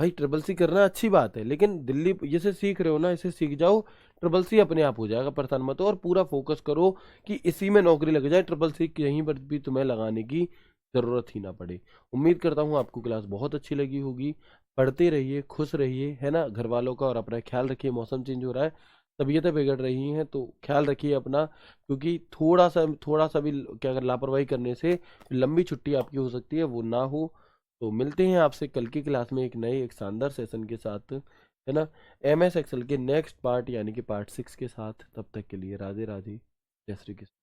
भाई ट्रिपल सी करना अच्छी बात है, लेकिन दिल्ली जैसे सीख रहे हो ना, इसे सीख जाओ, ट्रिपल सी अपने आप हो जाएगा, परेशान मत हो, और पूरा फोकस करो कि इसी में नौकरी लग जाए, ट्रिपल सी कहीं पर भी तुम्हें लगाने की जरूरत ही ना पड़े। उम्मीद करता हूँ आपको क्लास बहुत अच्छी लगी होगी। पढ़ते रहिए, खुश रहिए, है ना, घर वालों का और अपना ख्याल रखिए। मौसम चेंज हो रहा है, तबीयतें बिगड़ रही हैं, तो ख्याल रखिए अपना, क्योंकि थोड़ा सा भी क्या अगर लापरवाही करने से लंबी छुट्टी आपकी हो सकती है, वो ना हो। तो मिलते हैं आपसे कल की क्लास में एक नए एक शानदार सेशन के साथ, है ना, MS एक्सेल के नेक्स्ट पार्ट यानी कि पार्ट 6 के साथ। तब तक के लिए राधे राधे, जय श्री कृष्ण।